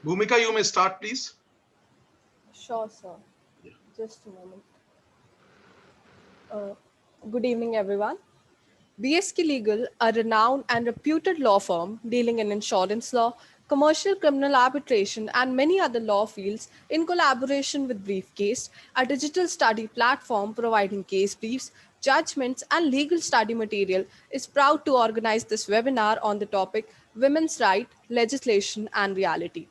Bhumika, you may start, please. Sure, sir. Yeah. Just a moment. Uh, Good evening, everyone. BSK Legal, a renowned and reputed law firm dealing in insurance law, commercial criminal arbitration, and many other law fields, in collaboration with Briefcase, a digital study platform providing case briefs, judgments, and legal study material, is proud to organize this webinar on the topic Women's Right, Legislation, and Reality.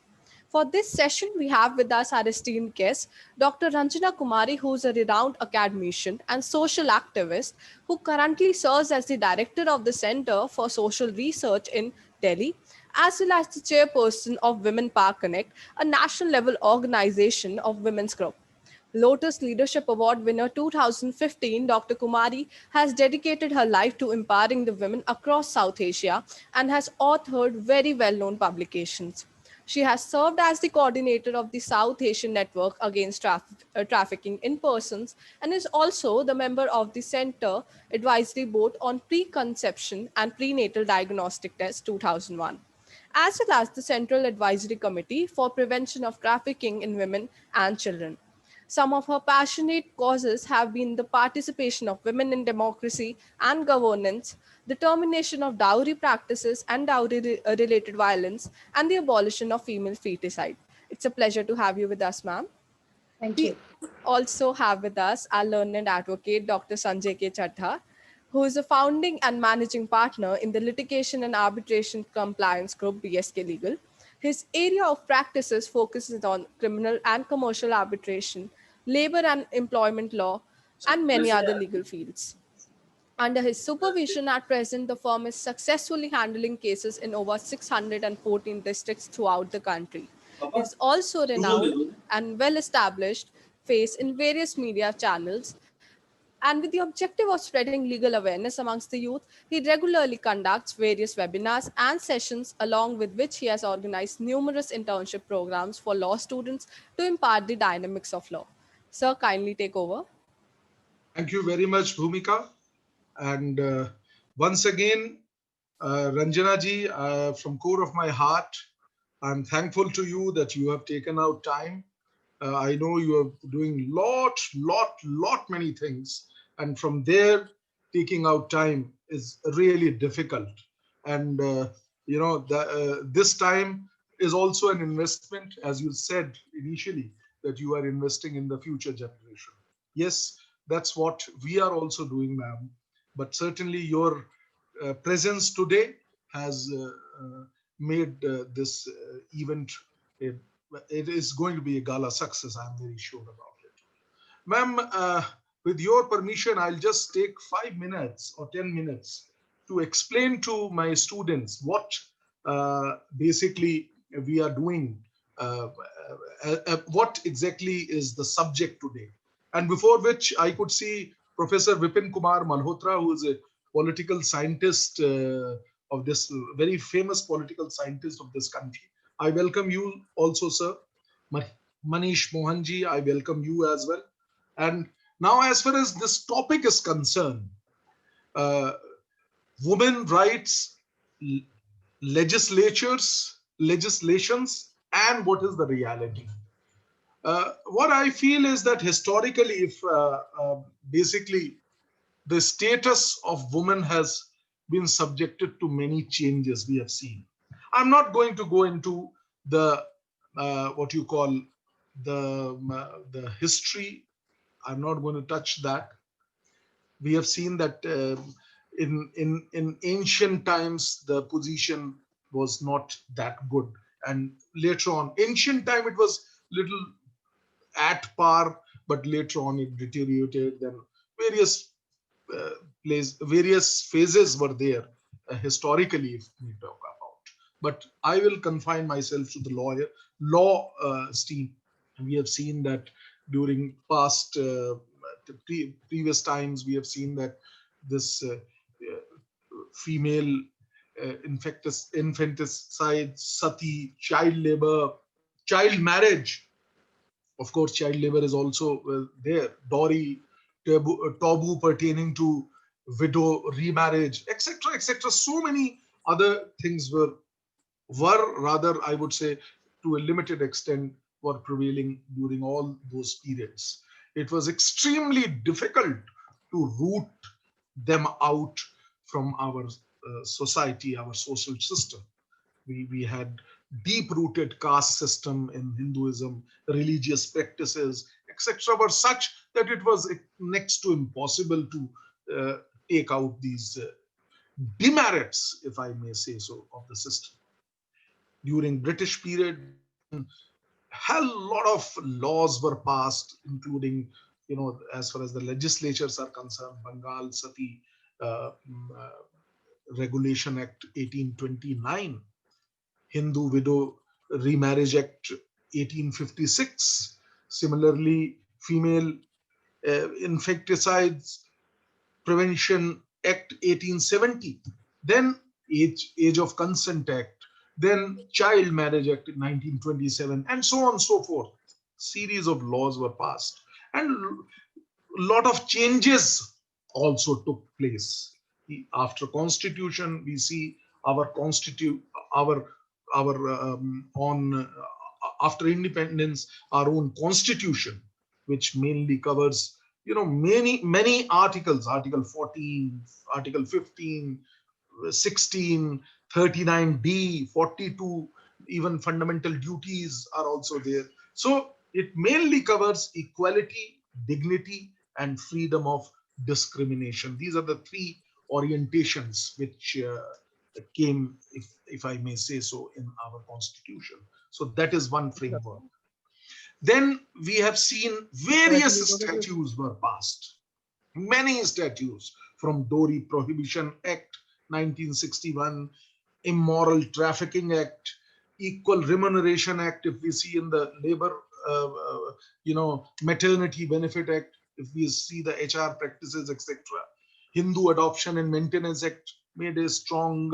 For this session, we have with us our esteemed guest, Dr. Ranjana Kumari, who is a renowned academician and social activist who currently serves as the director of the Center for Social Research in Delhi, as well as the chairperson of Women Power Connect, a national level organization of women's group. Lotus Leadership Award winner 2015, Dr. Kumari has dedicated her life to empowering the women across South Asia and has authored very well known publications. She has served as the coordinator of the South Asian Network Against Trafficking in Persons and is also the member of the Center Advisory Board on Preconception and Prenatal Diagnostic Test 2001, as well as the Central Advisory Committee for Prevention of Trafficking in Women and Children. Some of her passionate causes have been the participation of women in democracy and governance, the termination of dowry practices and dowry related violence, and the abolition of female feticide. It's a pleasure to have you with us, ma'am. Thank We you. also have with us our learned advocate, Dr. Sanjay K Chadha, who is a founding and managing partner in the Litigation and Arbitration Compliance Group, BSK Legal. His area of practices focuses on criminal and commercial arbitration, labor and employment law, and many other legal fields. Under his supervision at present, the firm is successfully handling cases in over 614 districts throughout the country. He is also renowned and well established face in various media channels. And with the objective of spreading legal awareness amongst the youth, he regularly conducts various webinars and sessions, along with which he has organized numerous internship programs for law students to impart the dynamics of law. Sir, kindly take over. Thank you very much, Bhumika. And once again, Ranjana ji, from core of my heart, I'm thankful to you that you have taken out time. I know you are doing lot many things, and from there, taking out time is really difficult. And this time is also an investment, as you said initially, that you are investing in the future generation. Yes, that's what we are also doing, ma'am. But certainly, your presence today has made this event a it is going to be a gala success. I'm very sure about it. Ma'am, with your permission, I'll just take 5 minutes or 10 minutes to explain to my students what basically we are doing, what exactly is the subject today. And before which I could see Professor Vipin Kumar Malhotra, who is a political scientist of this very famous political scientist of this country. I welcome you also, sir. Manish Mohanji, I welcome you as well. And now, as far as this topic is concerned, uh, women rights, legislations, and what is the reality? What I feel is that historically, if basically the status of women has been subjected to many changes we have seen. I'm not going to go into the what you call the history. I'm not going to touch that. We have seen that in ancient times the position was not that good, and later on, ancient time it was little at par, but later on it deteriorated. Then various various phases were there historically, if we talk about. But I will confine myself to the law stream. And we have seen that during past previous times, we have seen that this female infanticide, sati, child labor, child marriage. Of course, child labor is also there. Dowry, taboo pertaining to widow remarriage, etc., etc. So many other things were rather, I would say, to a limited extent were prevailing during all those periods. It was extremely difficult to root them out from our society, our social system. We had deep-rooted caste system in Hinduism, religious practices, etc., were such that it was next to impossible to take out these demerits, if I may say so, of the system. During British period, we have seen hell lot of laws were passed, including, as far as the legislatures are concerned, Bengal Sati Regulation Act 1829, Hindu Widow Remarriage Act 1856, similarly Female Infanticides Prevention Act 1870, then Age of Consent Act, then Child Marriage Act 1927, and so on and so forth. Series of laws were passed, and a lot of changes also took place. After Constitution, we see our our on after independence, our own Constitution, which mainly covers many articles, Article 14, Article 15, 16, 39D, 42, even fundamental duties are also there. So it mainly covers equality, dignity, and freedom of discrimination. These are the three orientations which came, if I may say so, in our Constitution. So that is one framework. Then we have seen various statutes were passed. Many statutes, from Dowry Prohibition Act 1961, Immoral Trafficking Act, Equal Remuneration Act, if we see in the labor, Maternity Benefit Act, if we see the HR practices, etc. Hindu Adoption and Maintenance Act made a strong,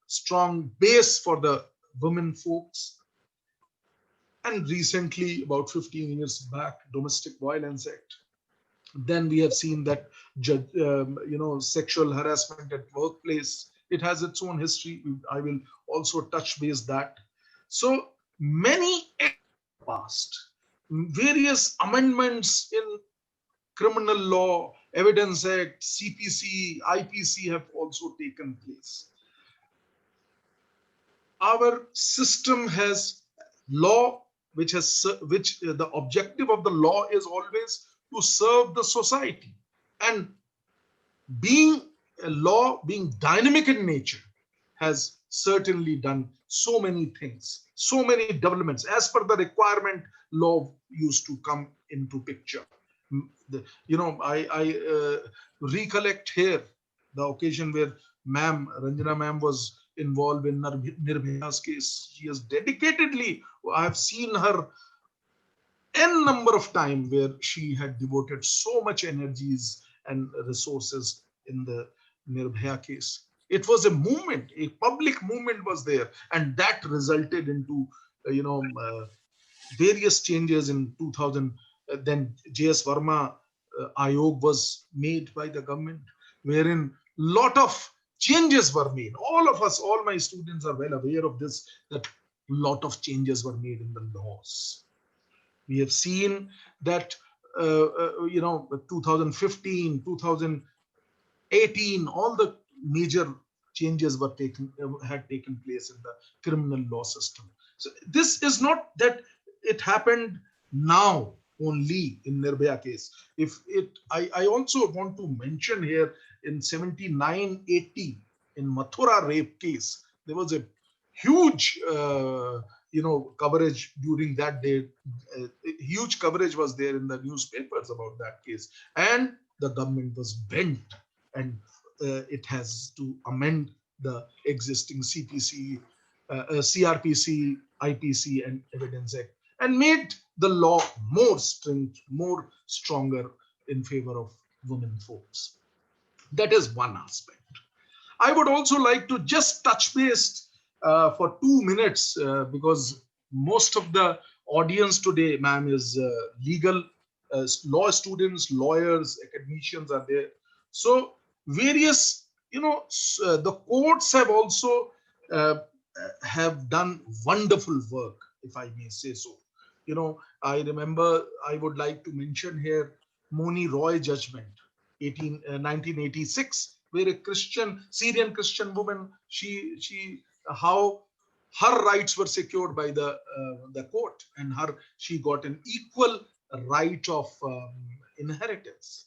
strong base for the women folks. And recently, about 15 years back, Domestic Violence Act. Then we have seen that sexual harassment at workplace, it has its own history. I will also touch base that. So many acts were passed, various amendments in criminal law, Evidence Act, CPC, IPC have also taken place. Our system has law, which the objective of the law is always to serve the society, and being a law, being dynamic in nature, has certainly done so many things, so many developments. As per the requirement, law used to come into picture. I recollect here the occasion where Ranjana ma'am was involved in Nirbhaya's case. She has dedicatedly, I have seen her n number of time where she had devoted so much energies and resources in the Nirbhaya case. It was a movement, a public movement was there, and that resulted into various changes in 2000. Then J.S. Verma Ayog was made by the government, wherein lot of changes were made. All of us, all my students are well aware of this, that lot of changes were made in the laws. We have seen that 2015, 2018, all the major changes had taken place in the criminal law system. So this is not that it happened now only in Nirbhaya case. I also want to mention here in 79-80 in Mathura rape case, there was a huge coverage during that day. Huge coverage was there in the newspapers about that case, and the government was bent, and it has to amend the existing CPC, CRPC, IPC, and Evidence Act, and made the law more strict, more stronger in favor of women folks. That is one aspect. I would also like to just touch base for 2 minutes because most of the audience today, ma'am, is legal, law students, lawyers, academicians are there. So various, the courts have also have done wonderful work, if I may say so. I remember, I would like to mention here Moni Roy judgment, 1986, where a Syrian Christian woman, how her rights were secured by the court, and she got an equal right of inheritance.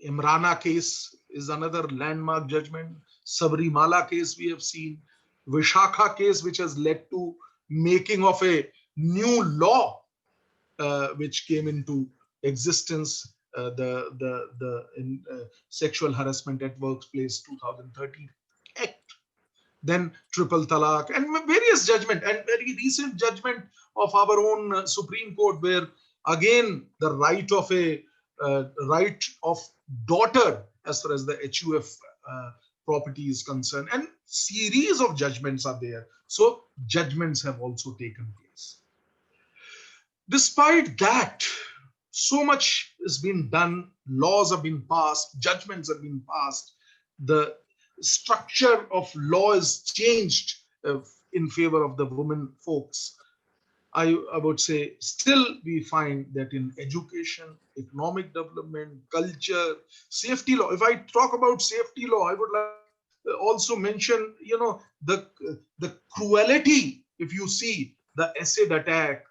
Imrana case is another landmark judgment. Sabrimala case we have seen. Vishakha case, which has led to making of a new law, which came into existence, Sexual Harassment at Workplace 2013 Act. Then triple talaq and various judgment, and very recent judgment of our own Supreme Court, where again the right of daughter as far as the HUF property is concerned, and series of judgments are there. So judgments have also taken place. Despite that, so much has been done, laws have been passed, judgments have been passed, the structure of law is changed in favor of the women folks. I would say still we find that in education, economic development, culture, safety law. If I talk about safety law, I would like to also mention, the cruelty. If you see the acid attack,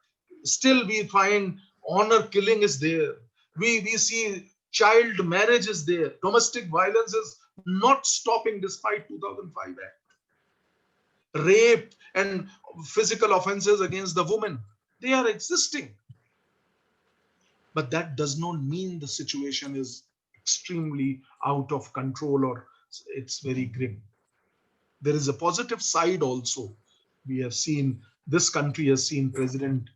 still we find honor killing is there. We see child marriage is there. Domestic violence is not stopping despite 2005 Act. Rape and physical offenses against the woman, they are existing. But that does not mean the situation is extremely out of control or it's very grim. There is a positive side also. We have seen, this country has seen president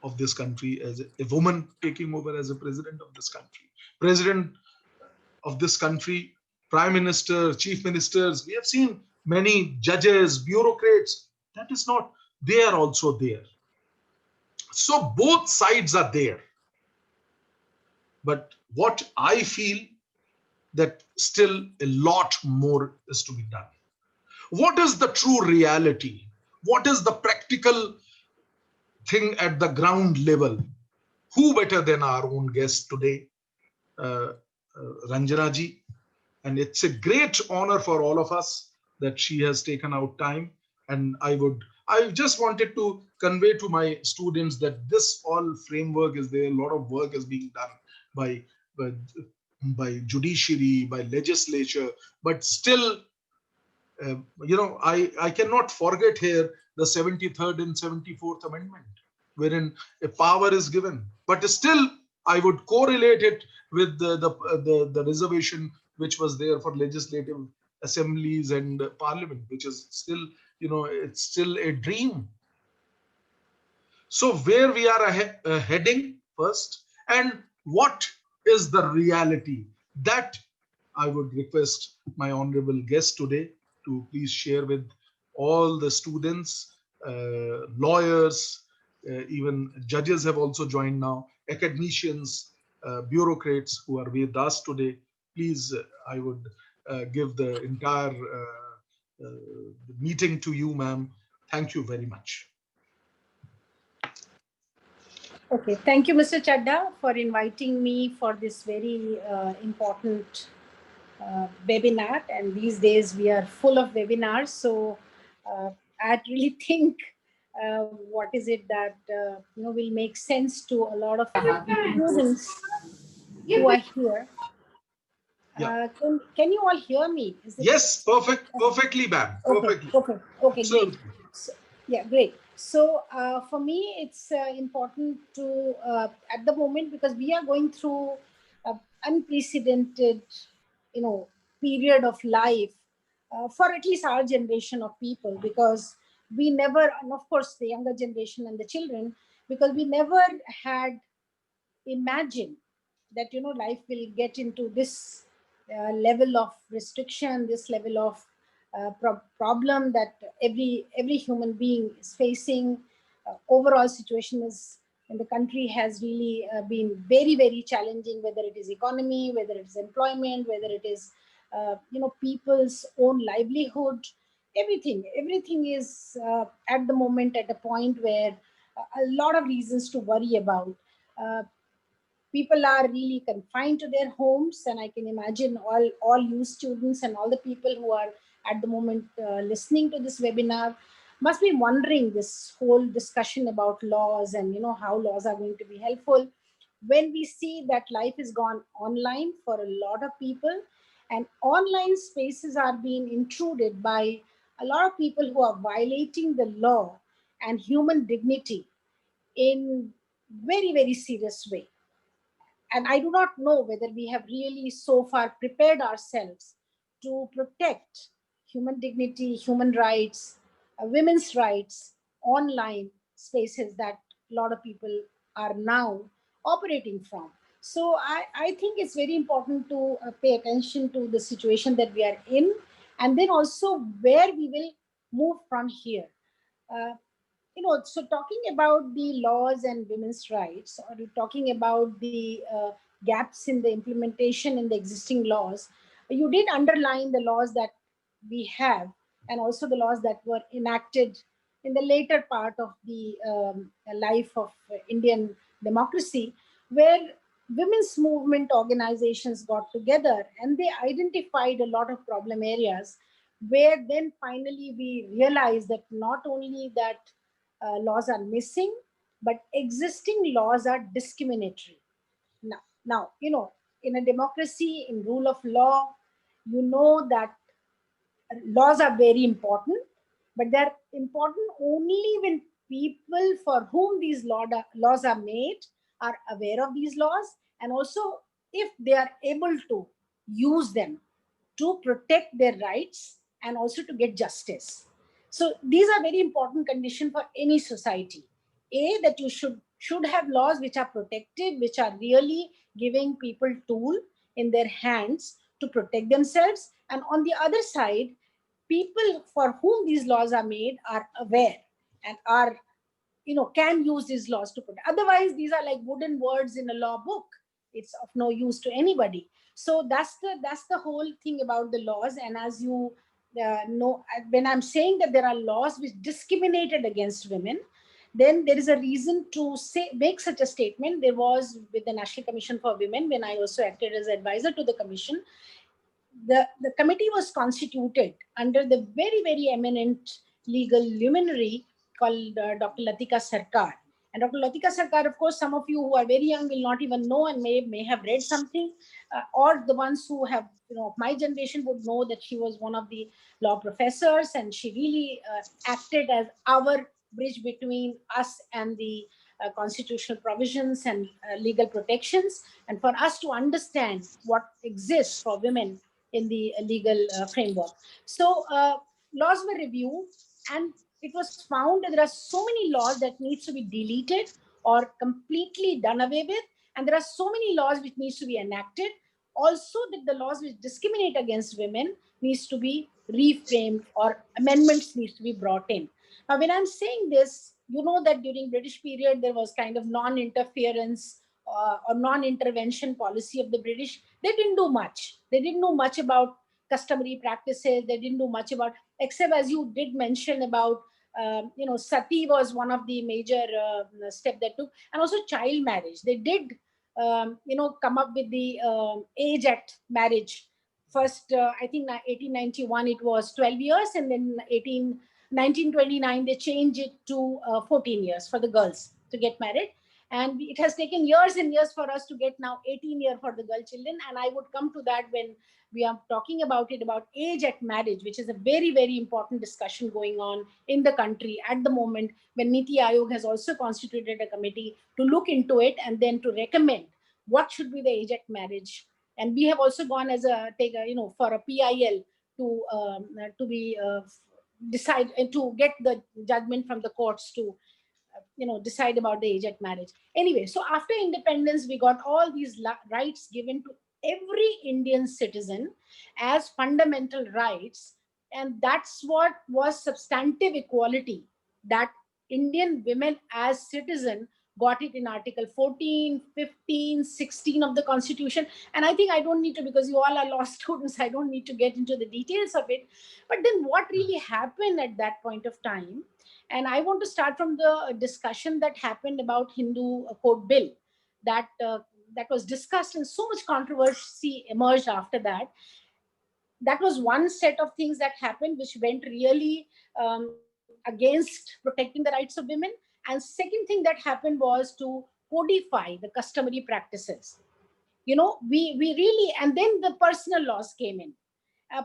of this country as a woman taking over as a president of this country. President of this country, prime minister, chief ministers, we have seen many judges, bureaucrats. That is not, they are also there. So both sides are there. But what I feel that still a lot more is to be done. What is the true reality? What is the practical thing at the ground level? Who better than our own guest today, Ranjana ji? And it's a great honor for all of us that she has taken out time. And I just wanted to convey to my students that this all framework is there. A lot of work is being done by judiciary, by legislature, but still, I cannot forget here the 73rd and 74th Amendment, wherein a power is given. But still, I would correlate it with the reservation which was there for legislative assemblies and parliament, which is still, it's still a dream. So where we are heading first, and what is the reality, that I would request my honorable guest today to please share with all the students, lawyers, even judges have also joined now, academicians, bureaucrats who are with us today. Please, I would give the entire meeting to you, ma'am. Thank you very much. Okay, thank you, Mr. Chadha, for inviting me for this very important webinar. And these days we are full of webinars, so I really think what is it that will make sense to a lot of students who are here. Yeah. Can you all hear me? Yes, perfectly, ma'am. Perfectly. Okay, great. So, yeah, great. So for me, it's important to, at the moment, because we are going through an unprecedented, period of life for at least our generation of people, because we never, and of course the younger generation and the children, because we never had imagined that life will get into this level of restriction, this level of problem that every human being is facing. Overall situation is in the country has really been very, very challenging, whether it is economy, whether it is employment, whether it is people's own livelihood. everything is at the moment at a point where a lot of reasons to worry about. Uh, People are really confined to their homes, and I can imagine all you students and all the people who are at the moment listening to this webinar must be wondering this whole discussion about laws and how laws are going to be helpful when we see that life has gone online for a lot of people, and online spaces are being intruded by a lot of people who are violating the law and human dignity in very serious way. And I do not know whether we have really so far prepared ourselves to protect human dignity, human rights, women's rights, online spaces that a lot of people are now operating from. So I think it's very important to pay attention to the situation that we are in, and then also where we will move from here. Uh, so talking about the laws and women's rights, or talking about the gaps in the implementation in the existing laws, you did underline the laws that we have, and also the laws that were enacted in the later part of the life of Indian democracy, where women's movement organizations got together and they identified a lot of problem areas, where then finally we realized that not only that laws are missing, but existing laws are discriminatory. Now, in a democracy, in rule of law, that laws are very important, but they're important only when people for whom these laws are made are aware of these laws, and also if they are able to use them to protect their rights and also to get justice. So these are very important conditions for any society. A, that you should have laws which are protective, which are really giving people tool in their hands to protect themselves. And on the other side, people for whom these laws are made are aware and are can use these laws to protect. Otherwise, these are like wooden words in a law book. It's of no use to anybody. So that's the whole thing about the laws. And as you know, when I'm saying that there are laws which discriminated against women, then there is a reason to say make such a statement. There was with the National Commission for Women, when I also acted as advisor to the commission, the committee was constituted under the very eminent legal luminary called Dr. Latika Sarkar. And Dr. Latika Sarkar, of course, some of you who are very young will not even know and may have read something, or the ones who have, of my generation would know that she was one of the law professors, and she really acted as our bridge between us and the constitutional provisions and legal protections, and for us to understand what exists for women in the legal framework. So laws were reviewed, and it was found that there are so many laws that needs to be deleted or completely done away with, and there are so many laws which needs to be enacted. Also, that the laws which discriminate against women needs to be reframed or amendments needs to be brought in. Now, when I'm saying this, you know that during British period there was kind of non-interference or non-intervention policy of the British. They didn't do much. They didn't know much about customary practices. They didn't do much about, except as you did mention about, sati was one of the major step that took, and also child marriage. They did, come up with the age at marriage. First, I think 1891 it was 12 years, and then 1929 they changed it to 14 years for the girls to get married. And it has taken years and years for us to get now 18 year for the girl children. And I would come to that when we are talking about it, about age at marriage, which is a very important discussion going on in the country at the moment, when Niti Aayog has also constituted a committee to look into it and then to recommend what should be the age at marriage. And we have also gone as for a PIL to be decide to get the judgment from the courts to decide about the age at marriage. Anyway, so after independence we got all these rights given to every Indian citizen as fundamental rights, and that's what was substantive equality, that Indian women as citizen got it in Article 14, 15, 16 of the Constitution. And I think I don't need to, because you all are law students, I don't need to get into the details of it. But then what really happened at that point of time, and I want to start from the discussion that happened about Hindu Code Bill, that that was discussed, and so much controversy emerged after that. That was one set of things that happened, which went really against protecting the rights of women. And second thing that happened was to codify the customary practices. We really, and then the personal laws came in.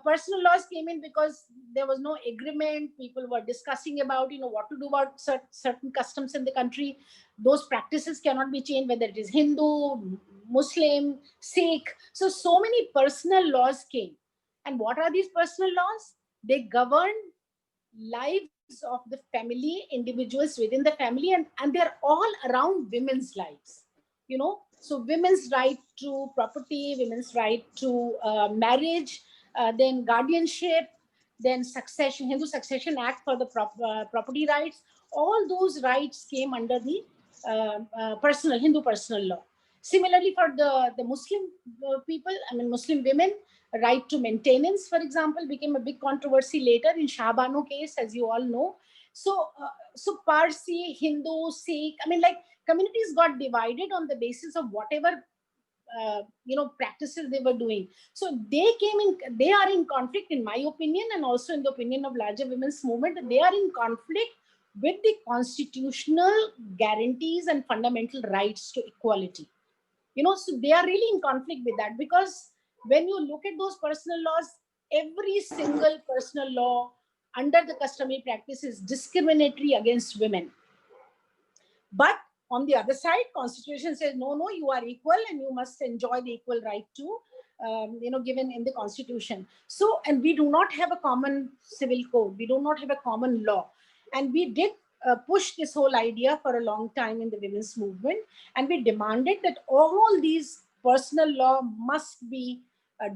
Personal laws came in because there was no agreement. People were discussing about, what to do about certain customs in the country. Those practices cannot be changed, whether it is Hindu, Muslim, Sikh. So many personal laws came. And what are these personal laws? They govern lives of the family, individuals within the family, and they're all around women's lives. So women's right to property, women's right to marriage, then guardianship, then succession, Hindu Succession Act for the property rights. All those rights came under the personal Hindu personal law. Similarly, for the Muslim people, Muslim women, right to maintenance, for example, became a big controversy later in Shah Bano case, as you all know. So Parsi, Hindu, Sikh, communities got divided on the basis of whatever practices they were doing. So they are in conflict, in my opinion, and also in the opinion of larger women's movement. They are in conflict with the constitutional guarantees and fundamental rights to equality. So they are really in conflict with that, because when you look at those personal laws, every single personal law under the customary practice is discriminatory against women. But on the other side, Constitution says, no, you are equal and you must enjoy the equal right to, given in the Constitution. So, and we do not have a common civil code. We do not have a common law. And we did push this whole idea for a long time in the women's movement. And we demanded that all these personal law must be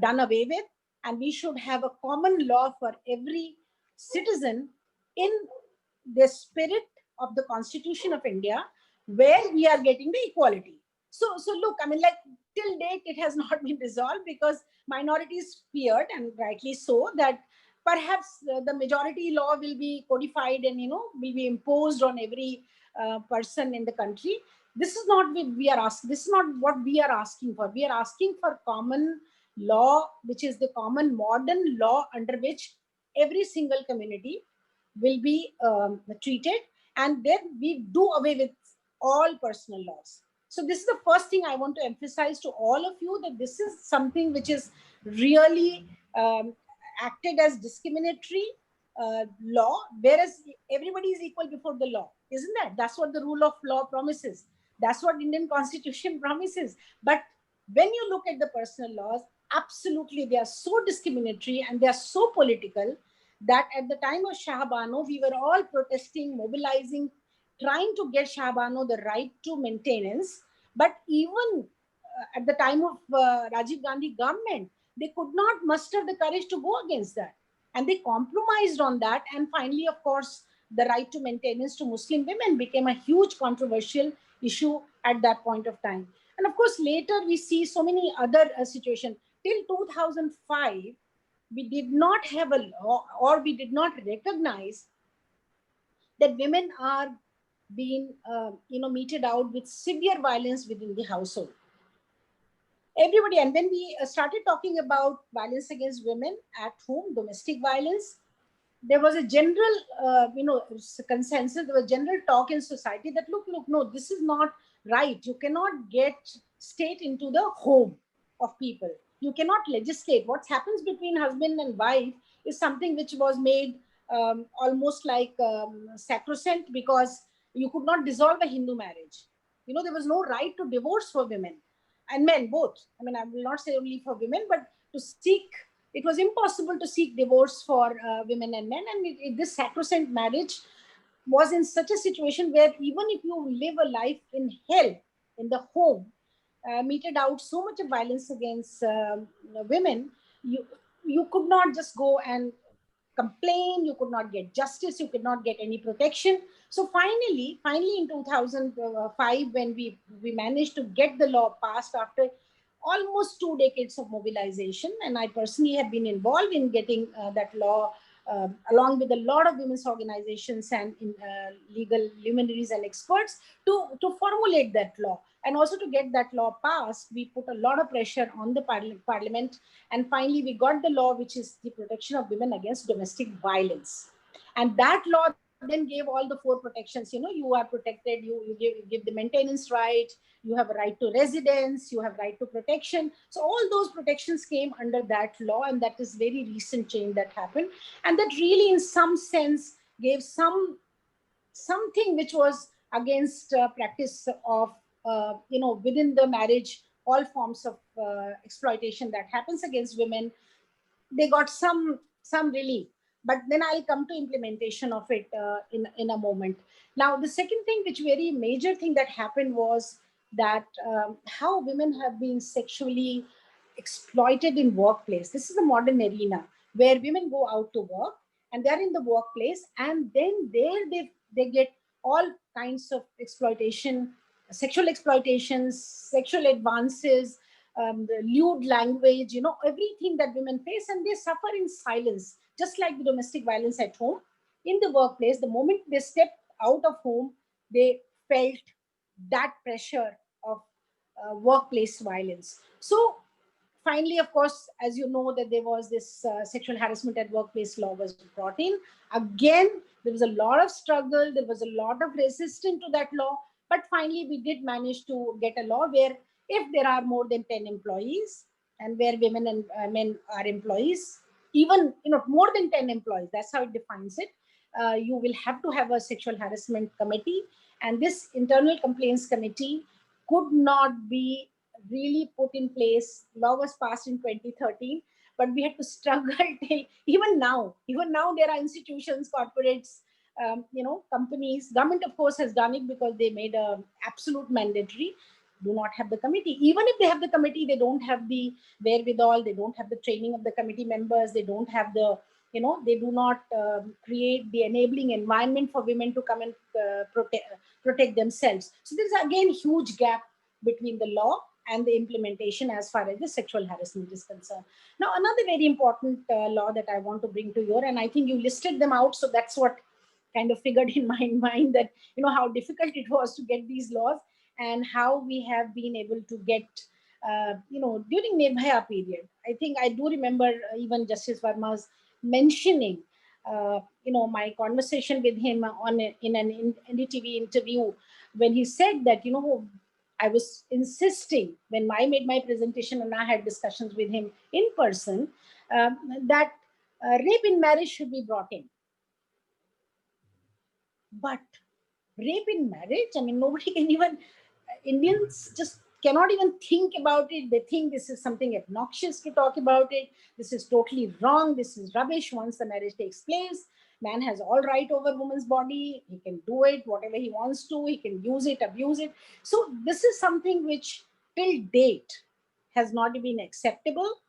done away with. And we should have a common law for every citizen in the spirit of the Constitution of India, where we are getting the equality. So look, till date, it has not been resolved, because minorities feared, and rightly so, that perhaps the majority law will be codified and, will be imposed on every person in the country. This is not what we are asking. This is not what we are asking for. We are asking for common law, which is the common modern law under which every single community will be treated, and then we do away with all personal laws. So this is the first thing I want to emphasize to all of you, that this is something which is really acted as discriminatory law, whereas everybody is equal before the law. Isn't that? That's what the rule of law promises. That's what Indian Constitution promises. But when you look at the personal laws, absolutely they are so discriminatory and they are so political, that at the time of Shah Bano, we were all protesting, mobilizing, trying to get Shah Bano the right to maintenance. But even at the time of Rajiv Gandhi government, they could not muster the courage to go against that. And they compromised on that. And finally, of course, the right to maintenance to Muslim women became a huge controversial issue at that point of time. And of course, later we see so many other situations. Till 2005, we did not have a law, or we did not recognize that women are being, meted out with severe violence within the household. Everybody, and when we started talking about violence against women at home, domestic violence, there was a general, consensus, there was general talk in society that, look, no, this is not right. You cannot get state into the home of people. You cannot legislate. What happens between husband and wife is something which was made almost like sacrosanct, because you could not dissolve a Hindu marriage. There was no right to divorce for women and men both. I will not say only for women, but to seek, it was impossible to seek divorce for women and men. And this sacrosanct marriage was in such a situation where even if you live a life in hell in the home, meted out so much of violence against women, you could not just go and complain, you could not get justice, you could not get any protection. So finally in 2005, when we managed to get the law passed after almost 2 decades of mobilization, and I personally have been involved in getting that law along with a lot of women's organizations and legal luminaries and experts to formulate that law. And also to get that law passed, we put a lot of pressure on the parliament. And finally, we got the law, which is the Protection of Women Against Domestic Violence. And that law then gave all the 4 protections. You are protected, you give the maintenance right, you have a right to residence, you have right to protection. So all those protections came under that law, and that is very recent change that happened. And that really, in some sense, gave something which was against practice of within the marriage, all forms of exploitation that happens against women, they got some relief. But then I'll come to implementation of it in a moment. Now, the second thing, which very major thing that happened, was that how women have been sexually exploited in workplace. This is a modern arena where women go out to work, and they're in the workplace, and then there they get all kinds of exploitation, sexual exploitations, sexual advances, the lewd language, everything that women face, and they suffer in silence, just like the domestic violence at home. In the workplace, the moment they stepped out of home, they felt that pressure of workplace violence. So finally, of course, as you know, that there was this sexual harassment at workplace law was brought in. Again, there was a lot of struggle, there was a lot of resistance to that law, but finally we did manage to get a law where if there are more than 10 employees, and where women and men are employees, even more than 10 employees, that's how it defines it, you will have to have a sexual harassment committee. And this internal complaints committee could not be really put in place. Law was passed in 2013, but we had to struggle till even now. Even now, there are institutions, corporates, companies. Government, of course, has done it because they made a absolute mandatory. Do not have the committee. Even if they have the committee, they don't have the wherewithal. They don't have the training of the committee members. They don't have the they do not create the enabling environment for women to come and protect themselves. So there's again huge gap between the law and the implementation as far as the sexual harassment is concerned. Now, another very important law that I want to bring to your, and I think you listed them out, so that's what kind of figured in my mind, that how difficult it was to get these laws, and how we have been able to get during Nirbhaya period. I think I do remember even Justice Verma's mentioning my conversation with him in an NDTV interview, when he said that I was insisting, when I made my presentation and I had discussions with him in person, that rape in marriage should be brought in. But rape in marriage, I mean, nobody can even, Indians just cannot even think about it. They think this is something obnoxious to talk about it. This is totally wrong. This is rubbish. Once the marriage takes place, man has all right over woman's body. He can do it whatever he wants to. He can use it, abuse it. So this is something which till date has not been acceptable.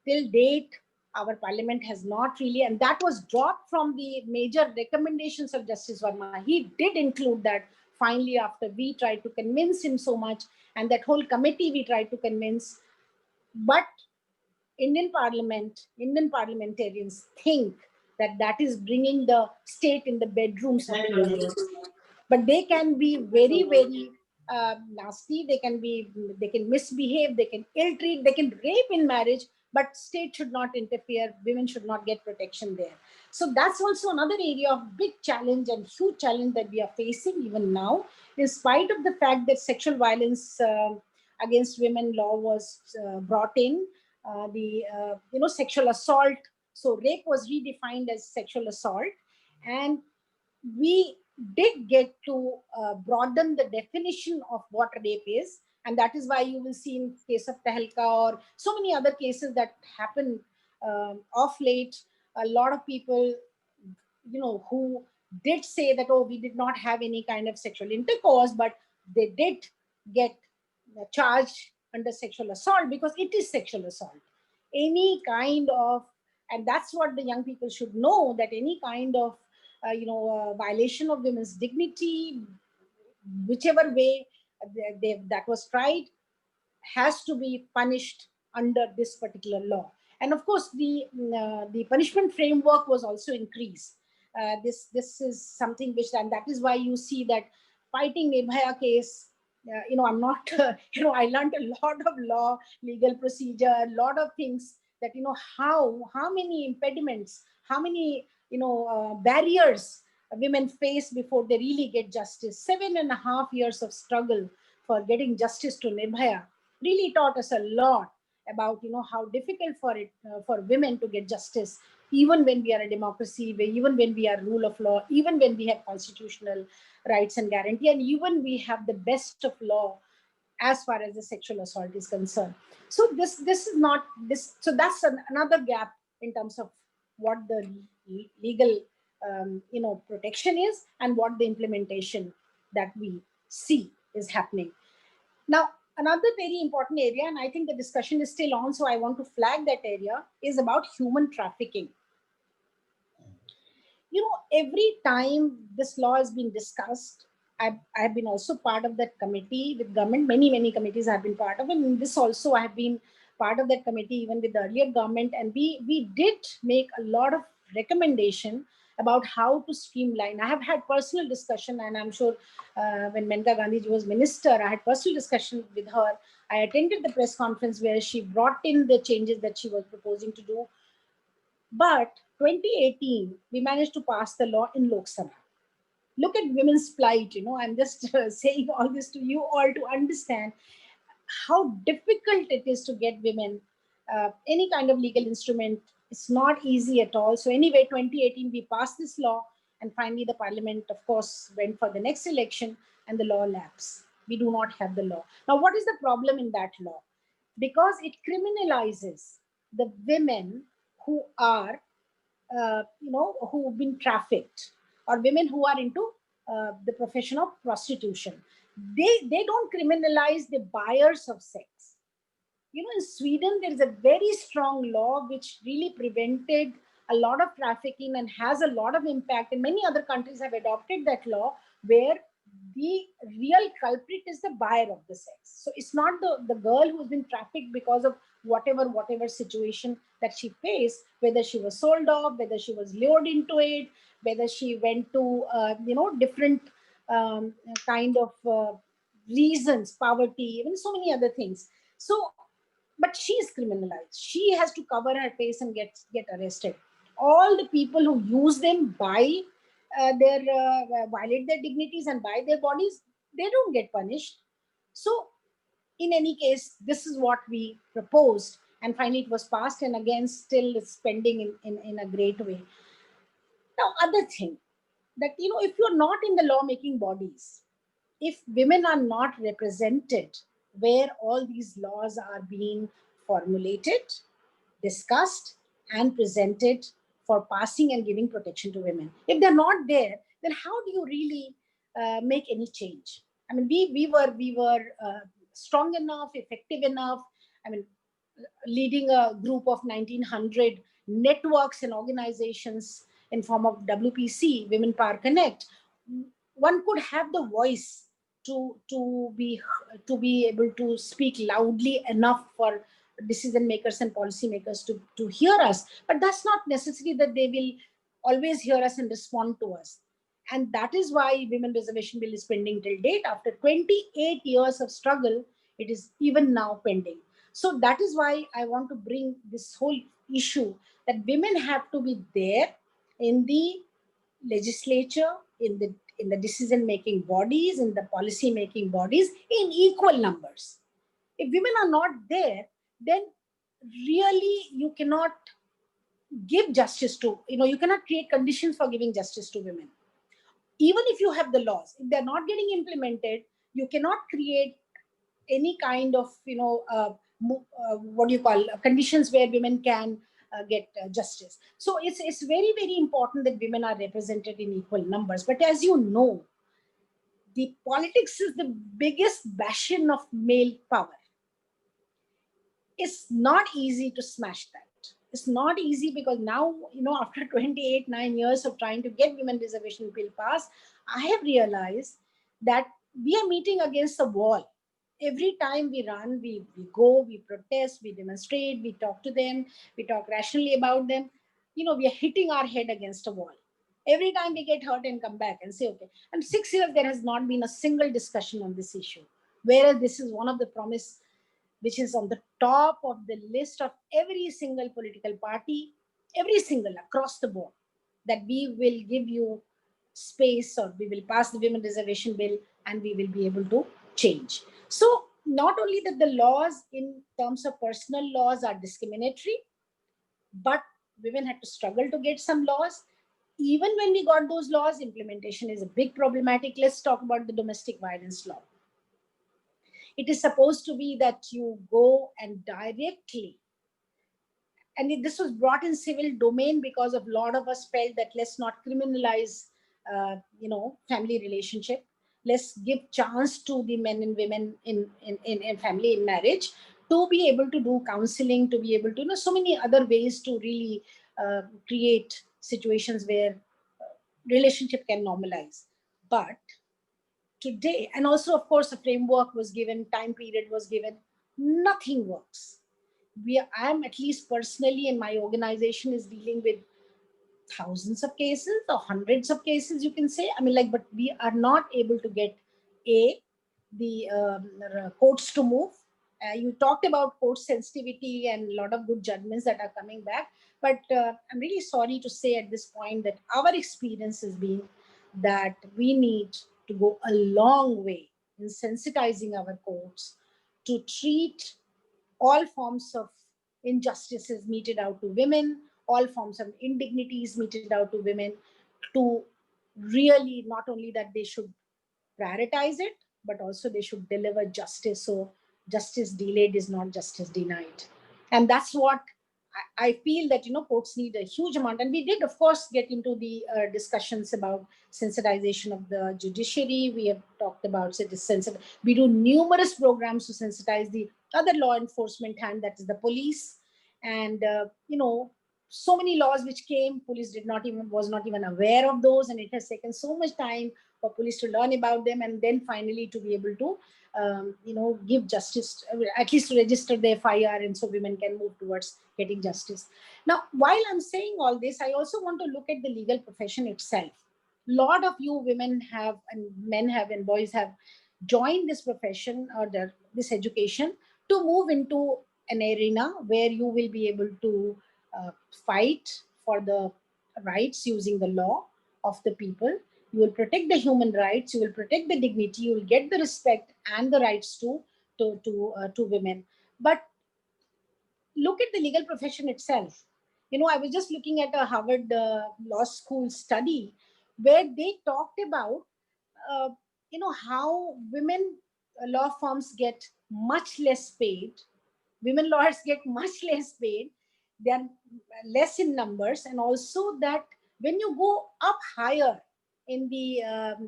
Till date, our parliament has not really, and that was dropped from the major recommendations of Justice Verma. He did include that finally, after we tried to convince him so much, and that whole committee we tried to convince. But Indian parliamentarians think that that is bringing the state in the bedrooms of the marriage. But they can be very, very nasty. They can misbehave. They can ill-treat. They can rape in marriage. But state should not interfere. Women should not get protection there. So that's also another area of big challenge and huge challenge that we are facing even now, in spite of the fact that sexual violence against women law was brought in. Sexual assault. So rape was redefined as sexual assault, and we did get to broaden the definition of what rape is, and that is why you will see in case of Tehelka or so many other cases that happen of late, a lot of people who did say that, oh, we did not have any kind of sexual intercourse, but they did get charged under sexual assault, because it is sexual assault. Any kind of And that's what the young people should know, that any kind of violation of women's dignity, whichever way that was tried, has to be punished under this particular law. And of course, the punishment framework was also increased. This is something which, and that is why you see that fighting Nirbhaya case, I'm not, I learned a lot of law, legal procedure, a lot of things, that, how many impediments, how many, barriers women face before they really get justice. 7.5 years of struggle for getting justice to Nirbhaya really taught us a lot about, how difficult for women to get justice, even when we are a democracy, even when we are rule of law, even when we have constitutional rights and guarantee, and even we have the best of law as far as the sexual assault is concerned. So this is not this. So that's another gap in terms of what the legal protection is, and what the implementation that we see is happening. Now, another very important area, and I think the discussion is still on, so I want to flag that area, is about human trafficking. Every time this law has been discussed, I've been also part of that committee with government. Many committees I've been part of, and in this also I have been part of that committee even with the earlier government, and we did make a lot of recommendation about how to streamline. I have had personal discussion, and I'm sure when Maneka Gandhi was minister, I had personal discussion with her. I attended the press conference where she brought in the changes that she was proposing to do. But 2018, we managed to pass the law in Lok Sabha. Look at women's plight. I'm just saying all this to you all to understand how difficult it is to get women any kind of legal instrument. It's not easy at all. So anyway, 2018, we passed this law, and finally the parliament, of course, went for the next election, and the law lapsed. We do not have the law. Now, what is the problem in that law? Because it criminalizes the women who are, who've been trafficked, or women who are into the profession of prostitution. They don't criminalize the buyers of sex. In Sweden, there is a very strong law which really prevented a lot of trafficking and has a lot of impact. And many other countries have adopted that law, where the real culprit is the buyer of the sex. So it's not the girl who's been trafficked because of whatever situation that she faced, whether she was sold off, whether she was lured into it, whether she went to, different kind of reasons, poverty, even so many other things. So, but she is criminalized. She has to cover her face and get arrested. All the people who use them, buy violate their dignities and buy their bodies, they don't get punished. So in any case, this is what we proposed, and finally it was passed, and again still it's pending in a great way. Now, other thing, that if you're not in the law-making bodies, if women are not represented where all these laws are being formulated, discussed, and presented for passing and giving protection to women, if they're not there, then how do you really make any change? I mean, we were strong enough, effective enough. I mean, leading a group of 1900 networks and organizations in form of WPC, Women Power Connect. One could have the voice to be able to speak loudly enough for decision makers and policy makers to hear us. But that's not necessary that they will always hear us and respond to us. And that is why Women Reservation Bill is pending till date. After 28 years of struggle, it is even now pending. So that is why I want to bring this whole issue, that women have to be there in the legislature, in the decision-making bodies, in the policy-making bodies, in equal numbers. If women are not there, then really you cannot give justice to, you cannot create conditions for giving justice to women. Even if you have the laws, if they're not getting implemented, you cannot create any kind of, what do you call, conditions where women can get justice. So it's very, very important that women are represented in equal numbers. But as you know, the politics is the biggest bastion of male power. It's not easy to smash that. It's not easy because now, after 9 years of trying to get women reservation bill passed, I have realized that we are meeting against a wall. Every time we run, we go, we protest, we demonstrate, we talk to them, we talk rationally about them. We are hitting our head against a wall. Every time we get hurt and come back and say, okay. And 6 years, there has not been a single discussion on this issue. Whereas this is one of the promise which is on the top of the list of every single political party, every single across the board, that we will give you space, or we will pass the women reservation bill and we will be able to change. So not only that the laws in terms of personal laws are discriminatory, but women had to struggle to get some laws. Even when we got those laws, implementation is a big problematic. Let's talk about the domestic violence law. It is supposed to be that you go and directly, and this was brought in civil domain because of a lot of us felt that let's not criminalize, family relationship. Let's give chance to the men and women in family, in marriage, to be able to do counseling, to be able to, so many other ways to really create situations where relationship can normalize. But today, and also of course a framework was given, time period was given, nothing works. I am, at least personally in my organization, is dealing with thousands of cases or hundreds of cases, you can say. But we are not able to get the courts to move. You talked about court sensitivity and a lot of good judgments that are coming back, but I'm really sorry to say at this point that our experience has been that we need to go a long way in sensitizing our courts to treat all forms of injustices meted out to women, all forms of indignities meted out to women, to really, not only that they should prioritize it, but also they should deliver justice. So justice delayed is not justice denied. And that's what I feel that, courts need a huge amount. And we did, of course, get into the discussions about sensitization of the judiciary. We have talked about we do numerous programs to sensitize the other law enforcement hand, that is the police. And, so many laws which came, police was not even aware of those. And it has taken so much time for police to learn about them, and then finally to be able to give justice, at least to register the FIR, and so women can move towards getting justice. Now, while I'm saying all this, I also want to look at the legal profession itself. A lot of you women have, and men have, and boys have joined this profession or this education to move into an arena where you will be able to fight for the rights using the law of the people. You will protect the human rights, you will protect the dignity, you will get the respect and the rights to women. But look at the legal profession itself. I was just looking at a Harvard Law School study where they talked about, uh, how women law firms get much less paid. Women lawyers get much less paid. They are less in numbers. And also that when you go up higher in the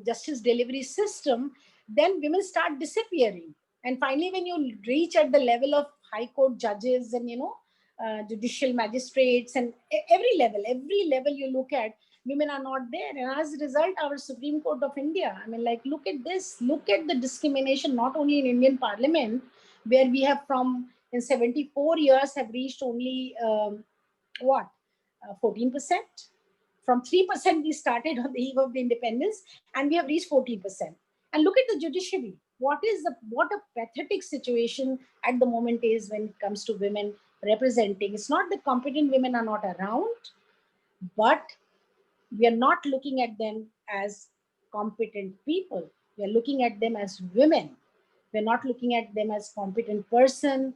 justice delivery system, then women start disappearing. And finally, when you reach at the level of high court judges and, judicial magistrates, and every level you look at, women are not there. And as a result, our Supreme Court of India, look at this, look at the discrimination, not only in Indian Parliament, where we have from in 74 years have reached only what 14%. From 3% we started on the eve of the independence, and we have reached 14%. And look at the judiciary. What a pathetic situation at the moment is when it comes to women representing. It's not that competent women are not around, but we are not looking at them as competent people. We are looking at them as women. We're not looking at them as competent person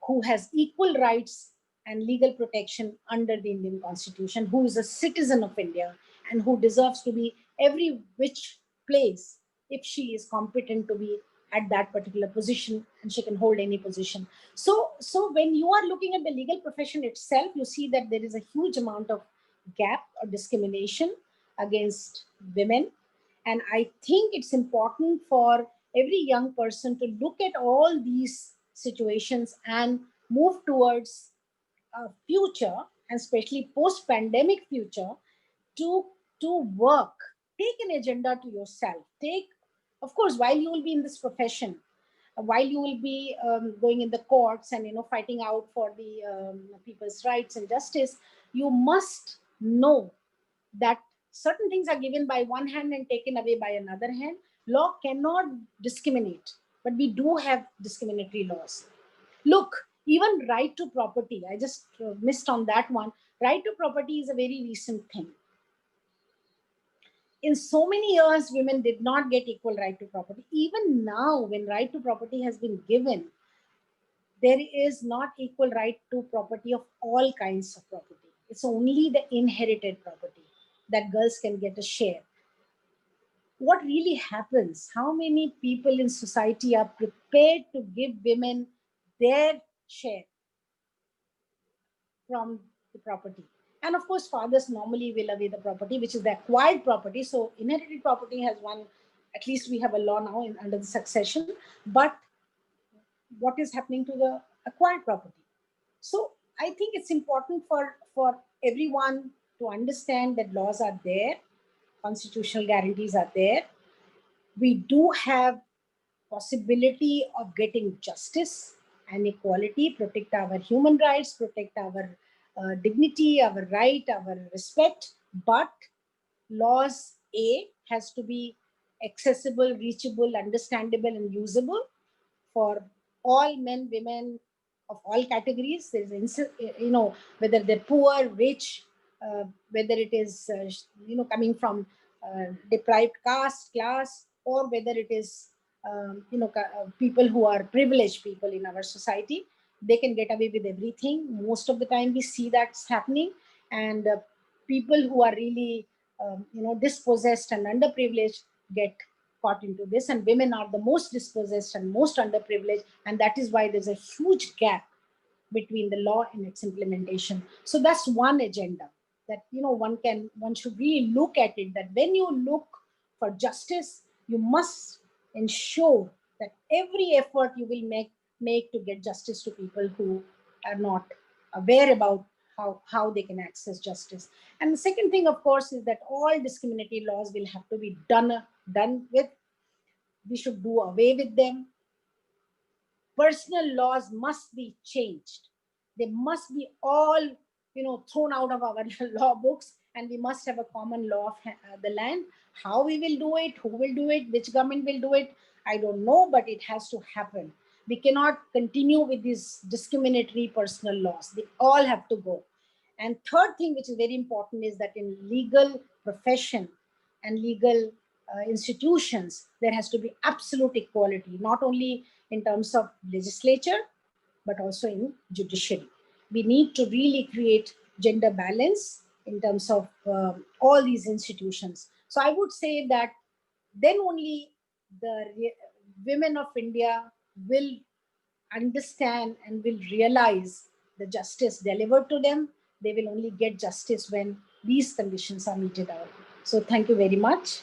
who has equal rights and legal protection under the Indian Constitution, who is a citizen of India and who deserves to be every which place if she is competent to be at that particular position, and she can hold any position. So when you are looking at the legal profession itself, you see that there is a huge amount of gap or discrimination against women. And I think it's important for every young person to look at all these situations and move towards future, and especially post-pandemic future, to work. Take an agenda to yourself. Take, of course, while you will be in this profession, while you will be going in the courts and fighting out for the people's rights and justice, you must know that certain things are given by one hand and taken away by another hand. Law cannot discriminate, but we do have discriminatory laws. Look, even right to property, I just missed on that one. Right to property is a very recent thing. In so many years, women did not get equal right to property. Even now, when right to property has been given, there is not equal right to property of all kinds of property. It's only the inherited property that girls can get a share. What really happens? How many people in society are prepared to give women their share from the property? And of course, fathers normally will away the property, which is the acquired property. So inherited property has one, at least we have a law now under the succession. But what is happening to the acquired property? So I think it's important for everyone to understand that laws are there, constitutional guarantees are there. We do have possibility of getting justice and equality, protect our human rights, protect our dignity, our right, our respect. But laws, A, has to be accessible, reachable, understandable, and usable for all men, women of all categories. There's, whether they're poor, rich, whether it is, coming from deprived caste, class, or whether it is, people who are privileged people in our society, they can get away with everything. Most of the time we see that's happening. And people who are really, dispossessed and underprivileged get caught into this, and women are the most dispossessed and most underprivileged, and that is why there's a huge gap between the law and its implementation. So that's one agenda that one should really look at it, that when you look for justice, you must ensure that every effort you will make to get justice to people who are not aware about how they can access justice. And the second thing, of course, is that all discriminatory laws will have to be done with. We should do away with them. Personal laws must be changed. They must be all, thrown out of our law books, and we must have a common law of the land. How we will do it, who will do it, which government will do it, I don't know, but it has to happen. We cannot continue with these discriminatory personal laws. They all have to go. And third thing, which is very important, is that in legal profession and legal institutions, there has to be absolute equality, not only in terms of legislature, but also in judiciary. We need to really create gender balance in terms of all these institutions. So I would say that then only the women of India will understand and will realize the justice delivered to them. They will only get justice when these conditions are meted out. So thank you very much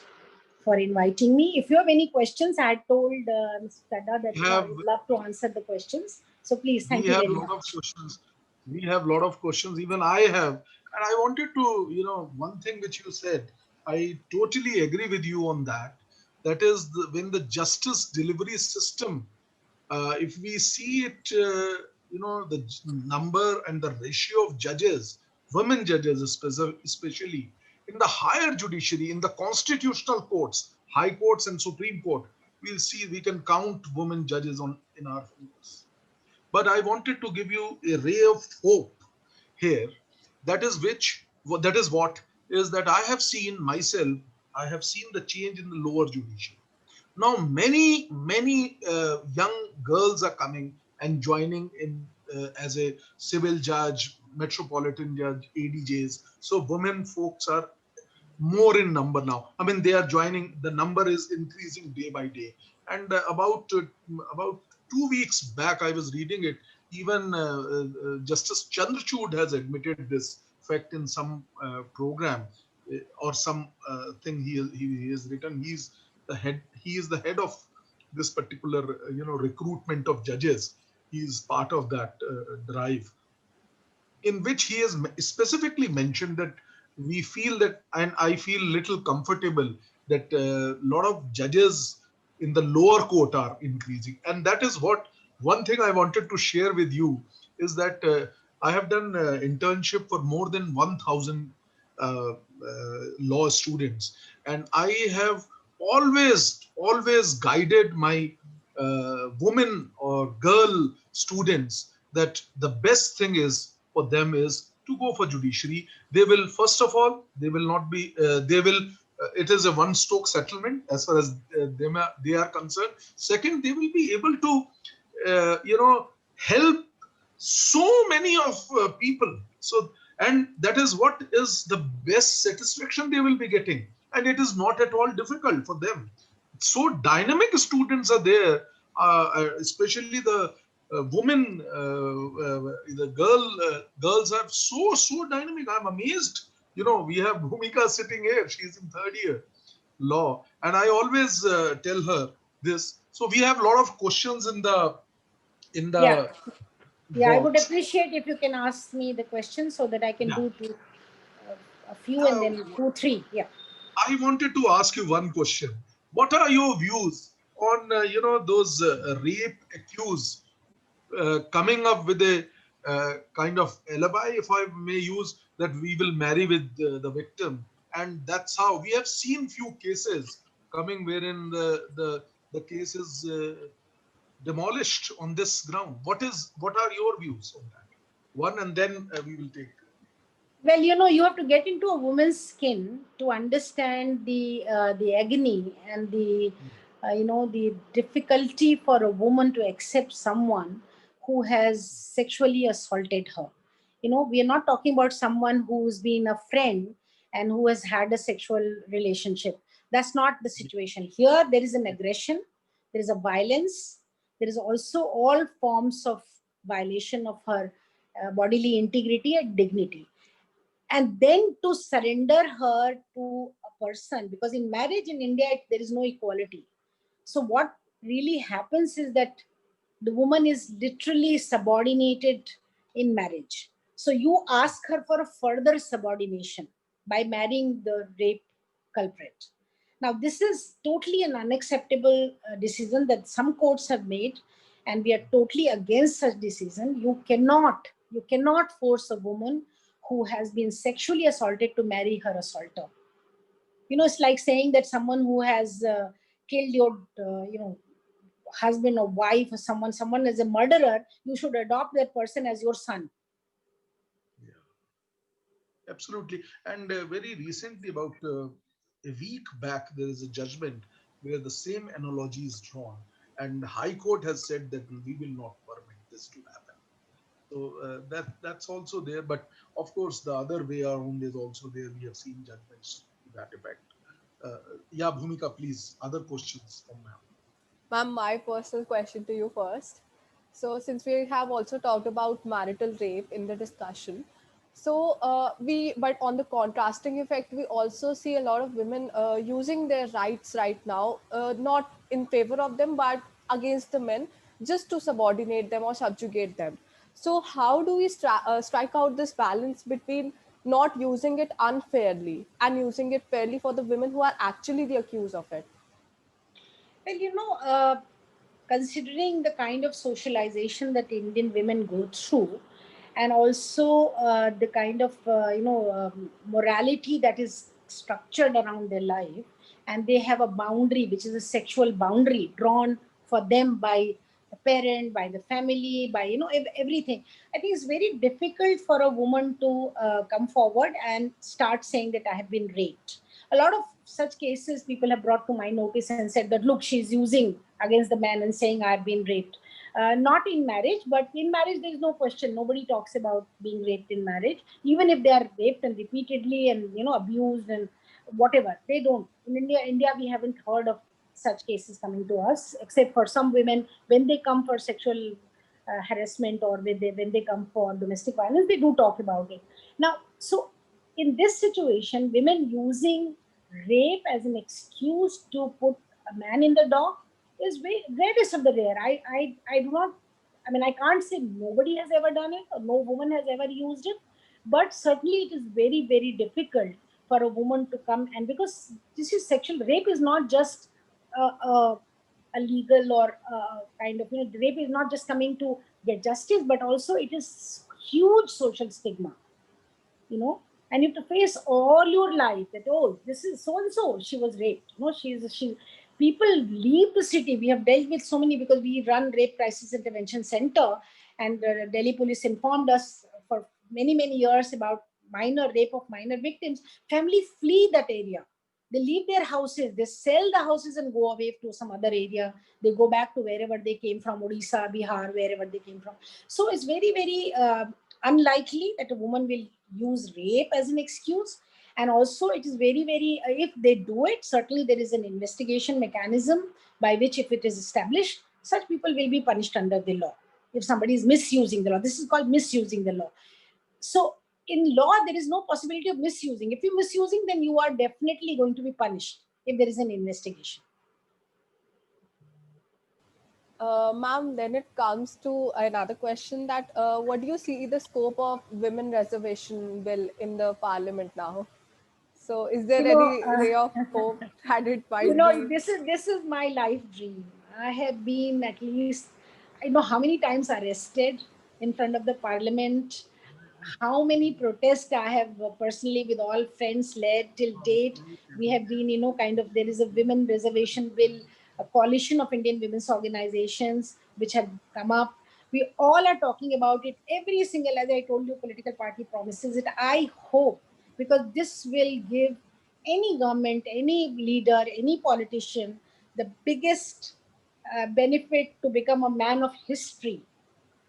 for inviting me. If you have any questions, I had told Mr. Chadha that I would love to answer the questions. So please, thank you very much. We have a lot of questions. We have a lot of questions. Even I have. And I wanted to, one thing which you said, I totally agree with you on that. That is, when the justice delivery system, if we see it, the number and the ratio of judges, women judges especially, in the higher judiciary, in the constitutional courts, high courts and Supreme Court, we'll see we can count women judges in our fingers. But I wanted to give you a ray of hope here. That is what is that I have seen myself. I have seen the change in the lower judiciary. Now, many young girls are coming and joining in as a civil judge, metropolitan judge, ADJs. So women folks are more in number now. I mean, they are joining. The number is increasing day by day. And about 2 weeks back, I was reading it. Even Justice Chandrachud has admitted this fact in some program or some thing he has written. He's the head. He is the head of this particular recruitment of judges. He is part of that drive. in which he has specifically mentioned that we feel that, and I feel little comfortable that a lot of judges in the lower court are increasing. And that is what, one thing I wanted to share with you is that I have done internship for more than 1,000 law students, and I have always guided my women or girl students that the best thing is for them is to go for judiciary. They will, first of all, they will not be they will it is a one stroke settlement as far as they are concerned. Second, they will be able to help so many of people. So, and that is what is the best satisfaction they will be getting, and it is not at all difficult for them. So dynamic students are there, especially the women, the girls are so dynamic. I'm amazed. We have Bhumika sitting here. She's in third year law, and I always tell her this. So we have a lot of questions in Yeah. the Yeah, I would box. appreciate if you can ask me the question so that I can Yeah. do a few and Uh, then two, three. Yeah. I wanted to ask you one question. What are your views on those rape accused coming up with a kind of alibi, if I may use, that we will marry with the victim, and that's how we have seen few cases coming wherein the case is demolished on this ground. What are your views on that? One, and then we will take. Well, you have to get into a woman's skin to understand the agony and the difficulty for a woman to accept someone who has sexually assaulted her. We are not talking about someone who's been a friend and who has had a sexual relationship. That's not the situation. Here, there is an aggression, there is a violence, there is also all forms of violation of her bodily integrity and dignity, and then to surrender her to a person, because in marriage in India there is no equality. So what really happens is that the woman is literally subordinated in marriage. So you ask her for a further subordination by marrying the rape culprit. Now, this is totally an unacceptable decision that some courts have made, and we are totally against such decision. You cannot force a woman who has been sexually assaulted to marry her assaulter. It's like saying that someone who has killed your, husband or wife or someone as a murderer, you should adopt that person as your son. Yeah, absolutely. And very recently, about a week back, there is a judgment where the same analogy is drawn, and the High Court has said that we will not permit this to happen. So that's also there. But of course, the other way around is also there. We have seen judgments to that effect. Uh, yeah, Bhumika, please. Other questions from ma'am. Ma'am, my personal question to you first. So, since we have also talked about marital rape in the discussion, but on the contrasting effect, we also see a lot of women using their rights right now, not in favor of them, but against the men, just to subordinate them or subjugate them. So, how do we strike out this balance between not using it unfairly and using it fairly for the women who are actually the accused of it? Well, considering the kind of socialization that Indian women go through, and also the kind of morality that is structured around their life, and they have a boundary, which is a sexual boundary drawn for them by the parent, by the family, by everything. I think it's very difficult for a woman to come forward and start saying that I have been raped. A lot of such cases people have brought to my notice and said that, look, she's using against the man and saying I've been raped. Not in marriage, but in marriage there is no question. Nobody talks about being raped in marriage, even if they are raped and repeatedly and abused and whatever. They don't. In India, we haven't heard of such cases coming to us, except for some women when they come for sexual harassment, or when they come for domestic violence, they do talk about it. Now, so in this situation, women using rape as an excuse to put a man in the dock is rarest of the rare. I do not I mean, I can't say nobody has ever done it or no woman has ever used it, but certainly it is very, very difficult for a woman to come. And because this is sexual rape is not just a legal or kind of, rape is not just coming to get justice, but also it is huge social stigma, you know, and you have to face all your life that, oh, this is so and so, she was raped, she people leave the city. We have dealt with so many because we run rape crisis intervention center, and Delhi police informed us for many, many years about minor rape of minor victims. Family flee that area, they leave their houses, they sell the houses and go away to some other area. They go back to wherever they came from, Odisha, Bihar, wherever they came from. So it's very, very unlikely that a woman will use rape as an excuse. And also it is very, very, if they do it, certainly there is an investigation mechanism by which, if it is established, such people will be punished under the law. If somebody is misusing the law, this is called misusing the law. So in law, there is no possibility of misusing. If you're misusing, then you are definitely going to be punished if there is an investigation. Ma'am, then it comes to another question that what do you see the scope of women reservation bill in the parliament now? So is there You know, any ray of hope that it you might know, be? this is my life dream. I have been at least, I know how many times arrested in front of the parliament, how many protests I have personally with all friends led till date. We have been, kind of, there is a women reservation bill, a coalition of Indian women's organizations which have come up. We all are talking about it. Every single, as I told you, political party promises it. I hope, because this will give any government, any leader, any politician the biggest benefit to become a man of history,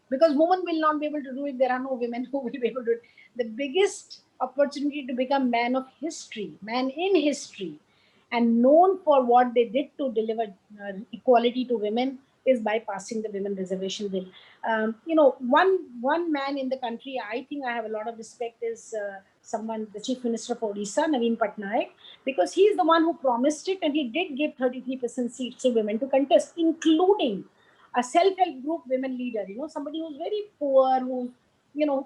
because women will not be able to do it. There are no women who will be able to do it. The biggest opportunity to become man of history, man in history, and known for what they did to deliver equality to women, is by passing the women reservation bill. One man in the country I think I have a lot of respect is someone, the Chief Minister of Odisha, Naveen Patnaik, because he is the one who promised it, and he did give 33% seats to women to contest, including a self-help group women leader, somebody who's very poor, who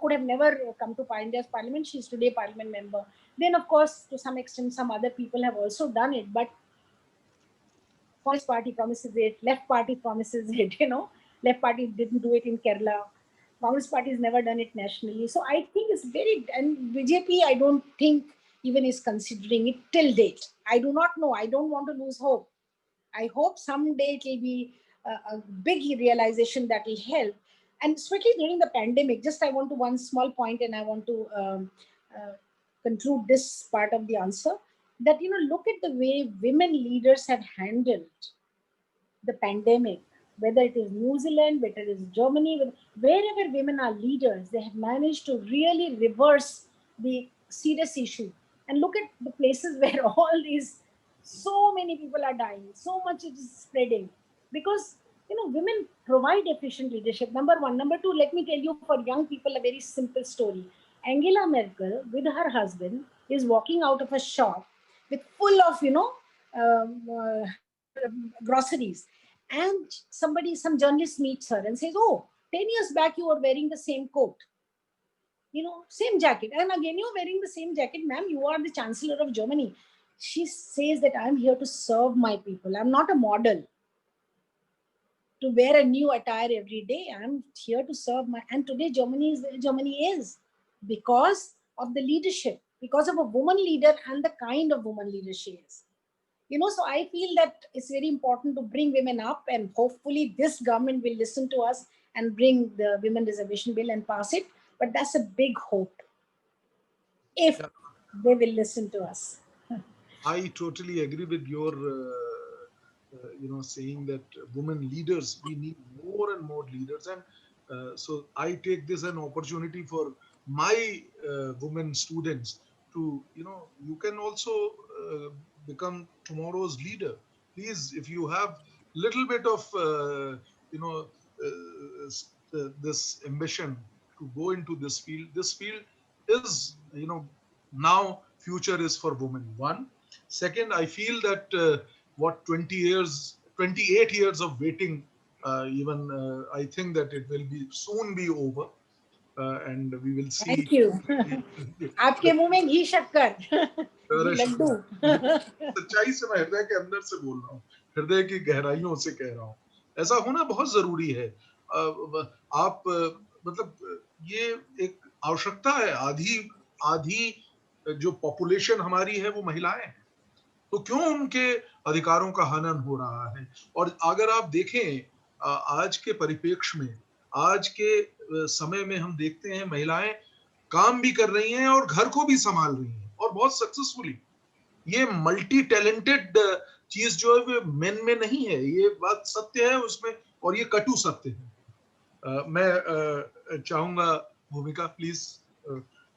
could have never come to India's parliament. She's today parliament member. Then, of course, to some extent, some other people have also done it, but Congress party promises it, left party promises it, left party didn't do it in Kerala. Congress party has never done it nationally. So I think it's very, and BJP, I don't think even is considering it till date. I do not know. I don't want to lose hope. I hope someday it will be a big realization that will help. And especially during the pandemic, just I want to one small point, and I want to conclude this part of the answer, that, look at the way women leaders have handled the pandemic, whether it is New Zealand, whether it is Germany, wherever women are leaders, they have managed to really reverse the serious issue. And look at the places where all these, so many people are dying, so much it is spreading. Because, women provide efficient leadership, number one. Number two, let me tell you for young people a very simple story. Angela Merkel, with her husband, is walking out of a shop with full of, her groceries. And some journalist meets her and says, oh, 10 years back you were wearing the same coat, same jacket. And again, you're wearing the same jacket, ma'am. You are the Chancellor of Germany. She says that I'm here to serve my people. I'm not a model to wear a new attire every day. I'm here to serve my, and today Germany is where Germany is because of the leadership, because of a woman leader and the kind of woman leader she is. So I feel that it's very important to bring women up, and hopefully this government will listen to us and bring the women reservation bill and pass it. But that's a big hope, if Yeah, they will listen to us. I totally agree with your, saying that women leaders, we need more and more leaders. And so I take this an opportunity for my women students to, you can also become tomorrow's leader. Please, if you have little bit of, you know, this ambition to go into this field is, now future is for women. One. Second, I feel that what 20 years, 28 years of waiting Even I think that it will be soon be over, and we will see. Thank you. आपके मुंह में घी शक्कर घी अरे लड्डू सच्चाई से मैं हृदय के अंदर से बोल रहा हूँ, हृदय की गहराइयों से कह रहा हूँ, ऐसा होना बहुत जरूरी है। आप मतलब ये एक आवश्यकता है। आधी आधी जो पॉपुलेशन हमारी है वो महिलाएं हैं, तो क्यों उनके अधिकारों का हनन हो रहा है? और अगर आप देखें आज के परिप्रेक्ष्य में, आज के समय में हम देखते हैं महिलाएं काम भी कर रही हैं और घर को भी संभाल रही हैं, और बहुत सक्सेसफुली। ये मल्टी टैलेंटेड चीज जो है वो मेन में नहीं है, ये बात सत्य है उसमें, और ये कटु सत्य है। मैं चाहूंगा भूमिका, please.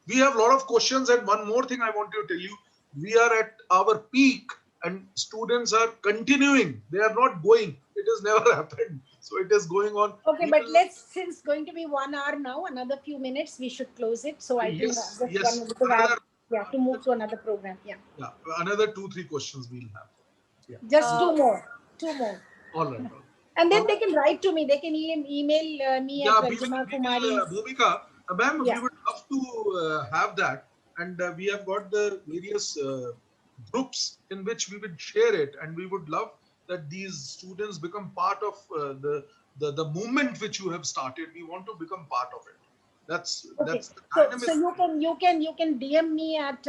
We have a lot of questions, and one more thing I want to tell you: we are at our peak, and students are continuing. They are not going. It has never happened, so it is going on. Okay, but let's, since going to be 1 hour now, another few minutes, we should close it. So I think Yes, just yes. one, because I have to move to another program. Yeah. Yeah, another 2-3 questions we'll have. Yeah. Just two more. Two more. All right. And then they can write to me. They can email me at Ranjana Kumari. Bhumika, ma'am, Yeah. we would love to have that, and we have got the various groups in which we would share it, and we would love that these students become part of the movement which you have started. We want to become part of it. That's Okay. that's the dynamic. So you can DM me at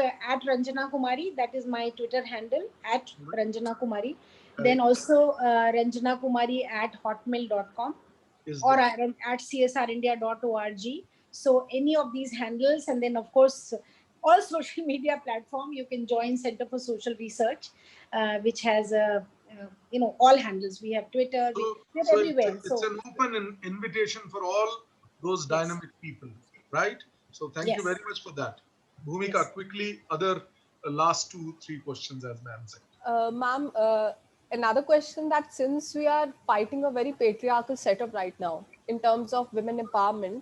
Ranjana Kumari. That is my Twitter handle, at Ranjana Kumari. Then also Ranjana Kumari at hotmail.com or at csrindia.org. So any of these handles, and then of course all social media platform, you can join Center for Social Research, which has all handles. We have Twitter, we're everywhere. It's an open invitation for all those dynamic people, right? So thank you very much for that. Bhumika, quickly, other last 2-3 questions, as ma'am said. Ma'am, another question, that since we are fighting a very patriarchal setup right now in terms of women empowerment,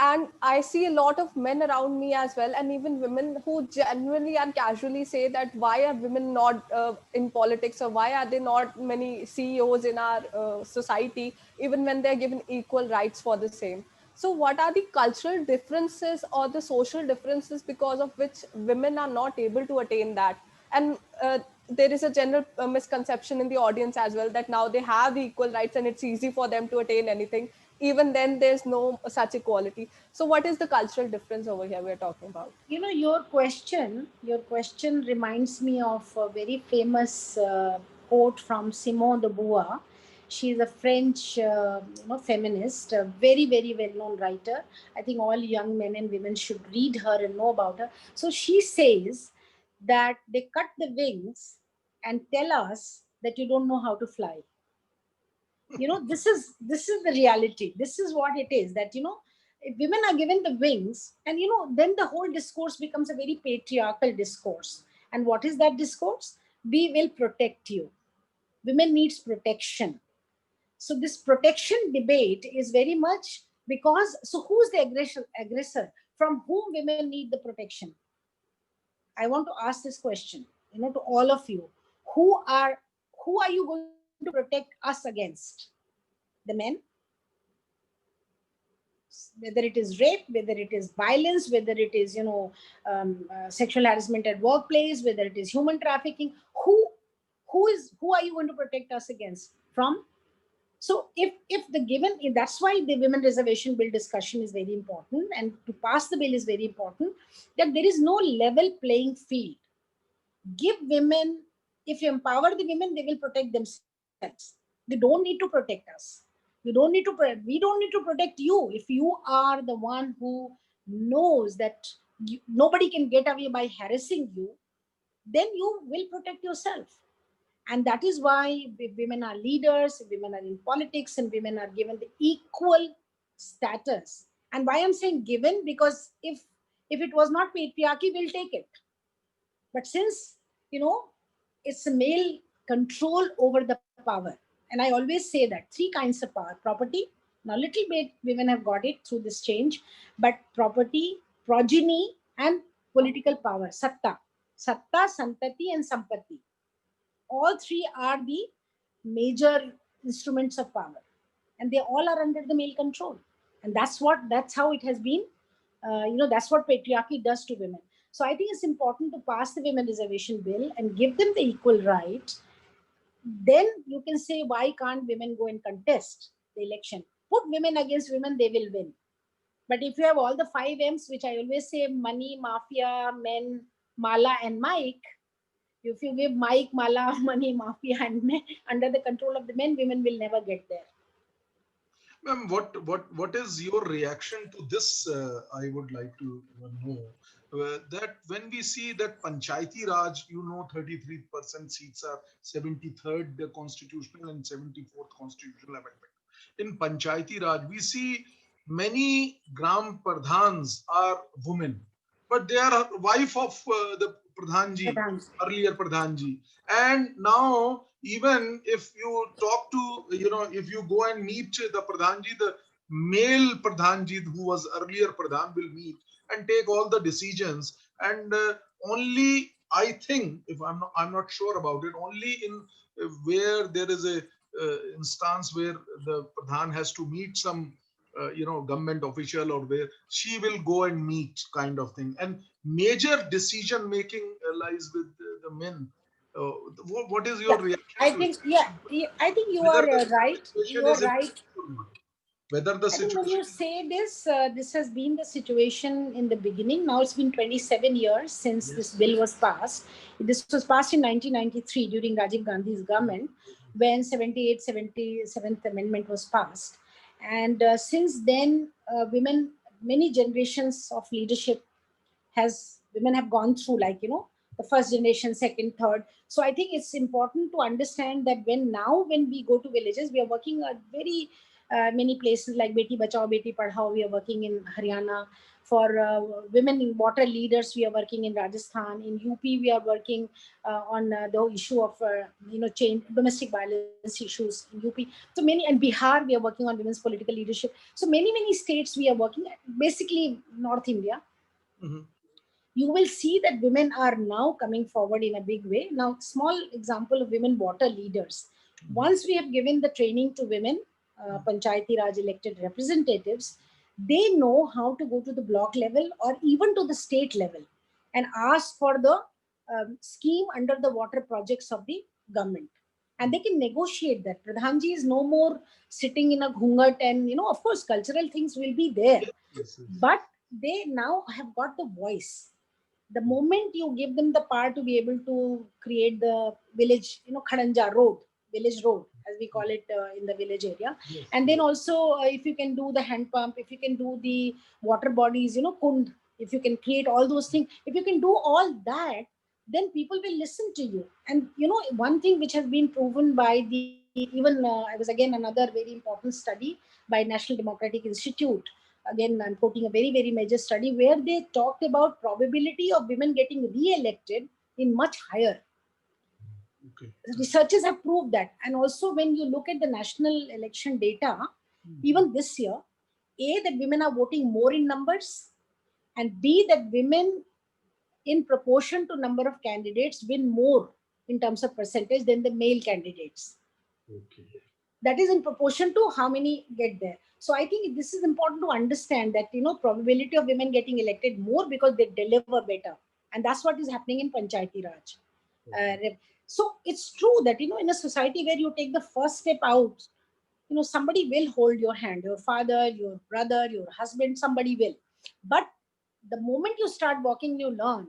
and I see a lot of men around me as well, and even women who genuinely and casually say that why are women not in politics, or why are there not many CEOs in our society, even when they're given equal rights for the same. So what are the cultural differences or the social differences because of which women are not able to attain that? And there is a general misconception in the audience as well that now they have equal rights and it's easy for them to attain anything. Even then, there's no such equality. So what is the cultural difference over here we're talking about? Your question reminds me of a very famous quote from Simone de Beauvoir. She is a French, feminist, a very, very well-known writer. I think all young men and women should read her and know about her. So she says that they cut the wings and tell us that you don't know how to fly. This is the reality. This is what it is, that if women are given the wings, and then the whole discourse becomes a very patriarchal discourse. And what is that discourse? We will protect you. Women needs protection. So this protection debate is very much because, so who's the aggressor? From whom women need the protection? I want to ask this question, to all of you. Who are you going to protect us against? The men? Whether it is rape, whether it is violence, whether it is sexual harassment at workplace, whether it is human trafficking, who are you going to protect us against from? So if that's why the women reservation bill discussion is very important, and to pass the bill is very important, that there is no level playing field. Give women, if you empower the women, they will protect themselves. They don't need to protect us. We don't need to protect you. If you are the one who knows that nobody can get away by harassing you, then you will protect yourself. And that is why women are leaders, women are in politics, and women are given the equal status. And why I'm saying given, because if it was not patriarchy, we'll take it. But since it's a male control over the power, and I always say that 3 kinds of power: property. Now little bit women have got it through this change, but property, progeny, and political power, satta, santati, and sampatti. All 3 are the major instruments of power. and they all are under the male control. And that's how it has been. That's what patriarchy does to women. So I think it's important to pass the women reservation bill and give them the equal right. Then you can say, why can't women go and contest the election? Put women against women, they will win. But if you have all the 5 M's, which I always say, money, mafia, men, mala, and Mike, if you give Mike, mala, money, mafia, and men under the control of the men, women will never get there. Ma'am, what is your reaction to this? I would like to know that when we see that Panchayati Raj, 33% seats are 73rd constitutional and 74th constitutional amendment. In Panchayati Raj, we see many Gram Pradhans are women, but they are wife of the Pradhanji, earlier Pradhanji. And now, even if you talk to, if you go and meet the Pradhanji, the male Pradhanji who was earlier Pradhan will meet and take all the decisions. And only, I think, if I'm not sure about it, only in where there is a instance where the Pradhan has to meet some government official, or where she will go and meet, kind of thing. And major decision making lies with the men. uh, what is your Yeah, reaction I to think, it? I think you Whether are the right. situation You are is right. improved or not? Whether the I think when situation you say this, this has been the situation in the beginning. Now it's been 27 years since this yes. bill was passed. This was passed in 1993 during Rajiv Gandhi's government, when 77th Amendment was passed. And since then, many generations of leadership women have gone through, like, the first generation, second, third. So I think it's important to understand that when we go to villages, we are working at very many places like Beti Bachao, Beti Padhao. We are working in Haryana for women in water leaders. We are working in Rajasthan. In UP, we are working on the issue of change, domestic violence issues in UP. So many, and Bihar, we are working on women's political leadership. So many states we are working at, basically North India. Mhm. You will see that women are now coming forward in a big way. Now, small example of women water leaders. Once we have given the training to women, Panchayati Raj elected representatives, they know how to go to the block level or even to the state level and ask for the scheme under the water projects of the government. And they can negotiate that. Pradhanji is no more sitting in a ghungat, and, of course, cultural things will be there. Yes, yes, yes. But they now have got the voice. The moment you give them the power to be able to create the village, Khadanja road, village road, as we call it in the village area. Yes, And then yes. also, if you can do the hand pump, if you can do the water bodies, kund, if you can create all those things, if you can do all that, then people will listen to you. And, one thing which has been proven by I was again another very important study by National Democratic Institute. Again, I'm quoting a very, very major study where they talked about probability of women getting re-elected in much higher. Okay. Researchers have proved that. And also, when you look at the national election data, even this year, A, that women are voting more in numbers, and B, that women in proportion to number of candidates win more in terms of percentage than the male candidates. Okay. That is in proportion to how many get there. So I think this is important to understand that, probability of women getting elected more because they deliver better. And that's what is happening in Panchayati Raj. So it's true that, in a society where you take the first step out, somebody will hold your hand, your father, your brother, your husband, somebody will. But the moment you start walking, you learn,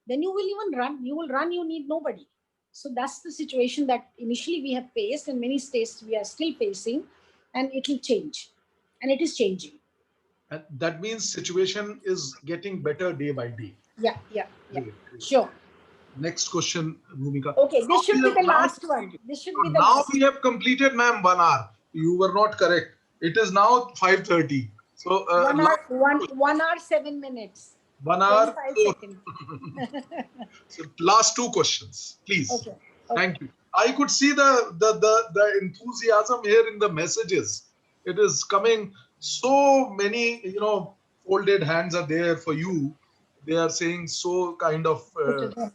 then you will even run. You will run, you need nobody. So that's the situation that initially we have faced, and many states we are still facing, and it will change. And it is changing. And that means situation is getting better day by day. Yeah. Great, great. Sure. Next question, Bhumika. Okay, this should be the last one. This should be the Now last. we have completed, ma'am, 1 hour. You were not correct. It is now 5:30. So 1 hour, 1 hour, 7 minutes, 1 hour 25 4. seconds. So last two questions, please. Okay. Thank you. I could see the enthusiasm here in the messages. It is coming. So many, folded hands are there for you. They are saying so kind of. Okay.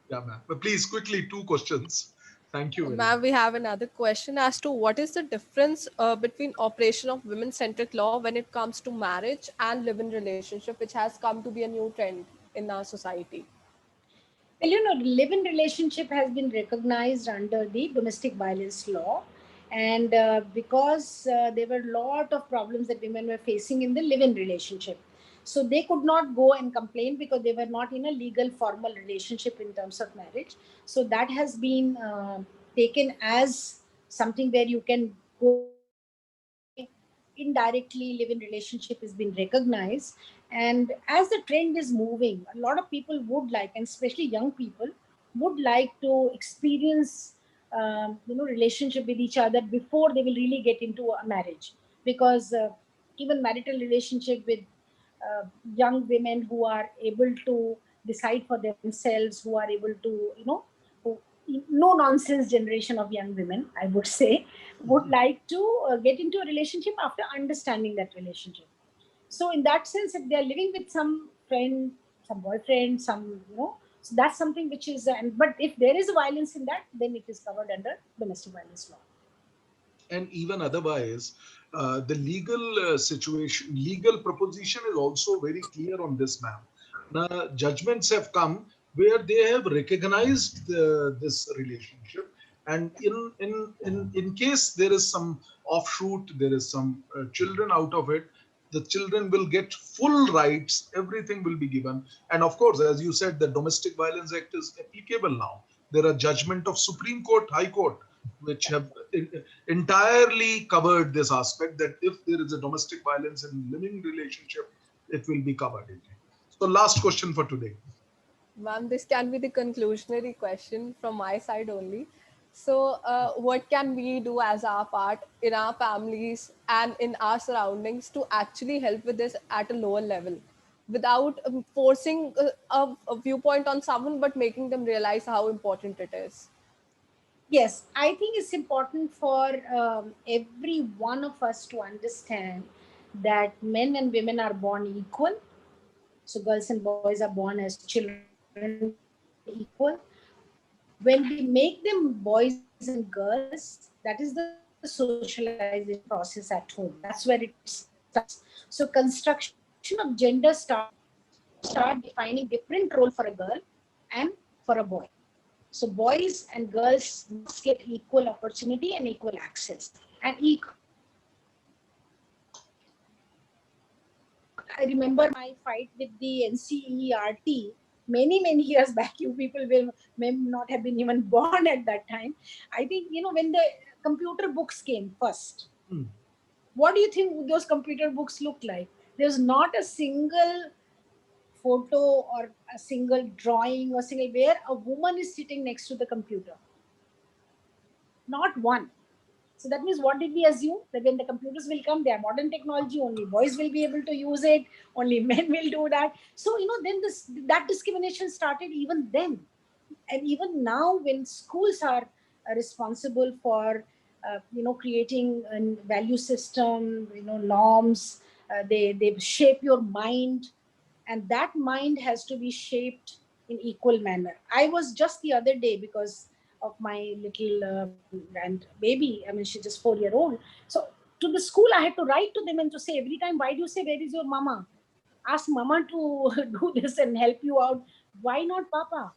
Yeah, ma'am. But please, quickly, two questions. Thank you very Ma'am, much. we have another question as to what is the difference between operation of women-centric law when it comes to marriage and live-in relationship, which has come to be a new trend in our society. Well, live-in relationship has been recognized under the domestic violence law, and because there were a lot of problems that women were facing in the live-in relationship, so they could not go and complain because they were not in a legal formal relationship in terms of marriage. So that has been taken as something where you can go and complain. Indirectly, live-in relationship has been recognized, and as the trend is moving, a lot of people would like, and especially young people would like to experience relationship with each other before they will really get into a marriage, because even marital relationship with uh, young women who are able to decide for themselves, who are able to, who, no nonsense generation of young women, I would say, would like to get into a relationship after understanding that relationship. So in that sense, if they are living with some friend, some boyfriend, some, so that's something which is, but if there is violence in that, then it is covered under domestic violence law. And even otherwise, the legal situation, legal proposition is also very clear on this, ma'am. Now, judgments have come where they have recognized this relationship, and in case there is some offshoot, there is some children out of it, the children will get full rights, everything will be given. And of course, as you said, the Domestic Violence Act is applicable now. There are judgment of Supreme Court, High Court, which Yeah. have entirely covered this aspect, that if there is a domestic violence in living relationship, it will be covered in it. So last question for today. Ma'am, this can be the conclusionary question from my side only. So, what can we do as our part in our families and in our surroundings to actually help with this at a lower level without forcing a viewpoint on someone but making them realize how important it is? Yes, I think it's important for every one of us to understand that men and women are born equal. So girls and boys are born as children equal. When we make them boys and girls, that is the socialization process at home. That's where it starts. So construction of gender starts from home. So you have to start defining different role for a girl and for a boy. So boys and girls must get equal opportunity and equal access. And I remember my fight with the NCERT many years back. You people will may not have been even born at that time. I think, when the computer books came first. Hmm. What do you think those computer books look like? There's not a single photo or a single drawing or single where a woman is sitting next to the computer. Not one. So that means, what did we assume? That when the computers will come, they are modern technology, only boys will be able to use it, only men will do that. So, then that discrimination started even then. And even now, when schools are responsible for, creating a value system, norms, they shape your mind, and that mind has to be shaped in equal manner. I was just the other day, because of my little grand baby, I mean, she's just 4 year old. So to the school, I had to write to them and to say every time, why do you say, where is your mama? Ask mama to do this and help you out. Why not papa?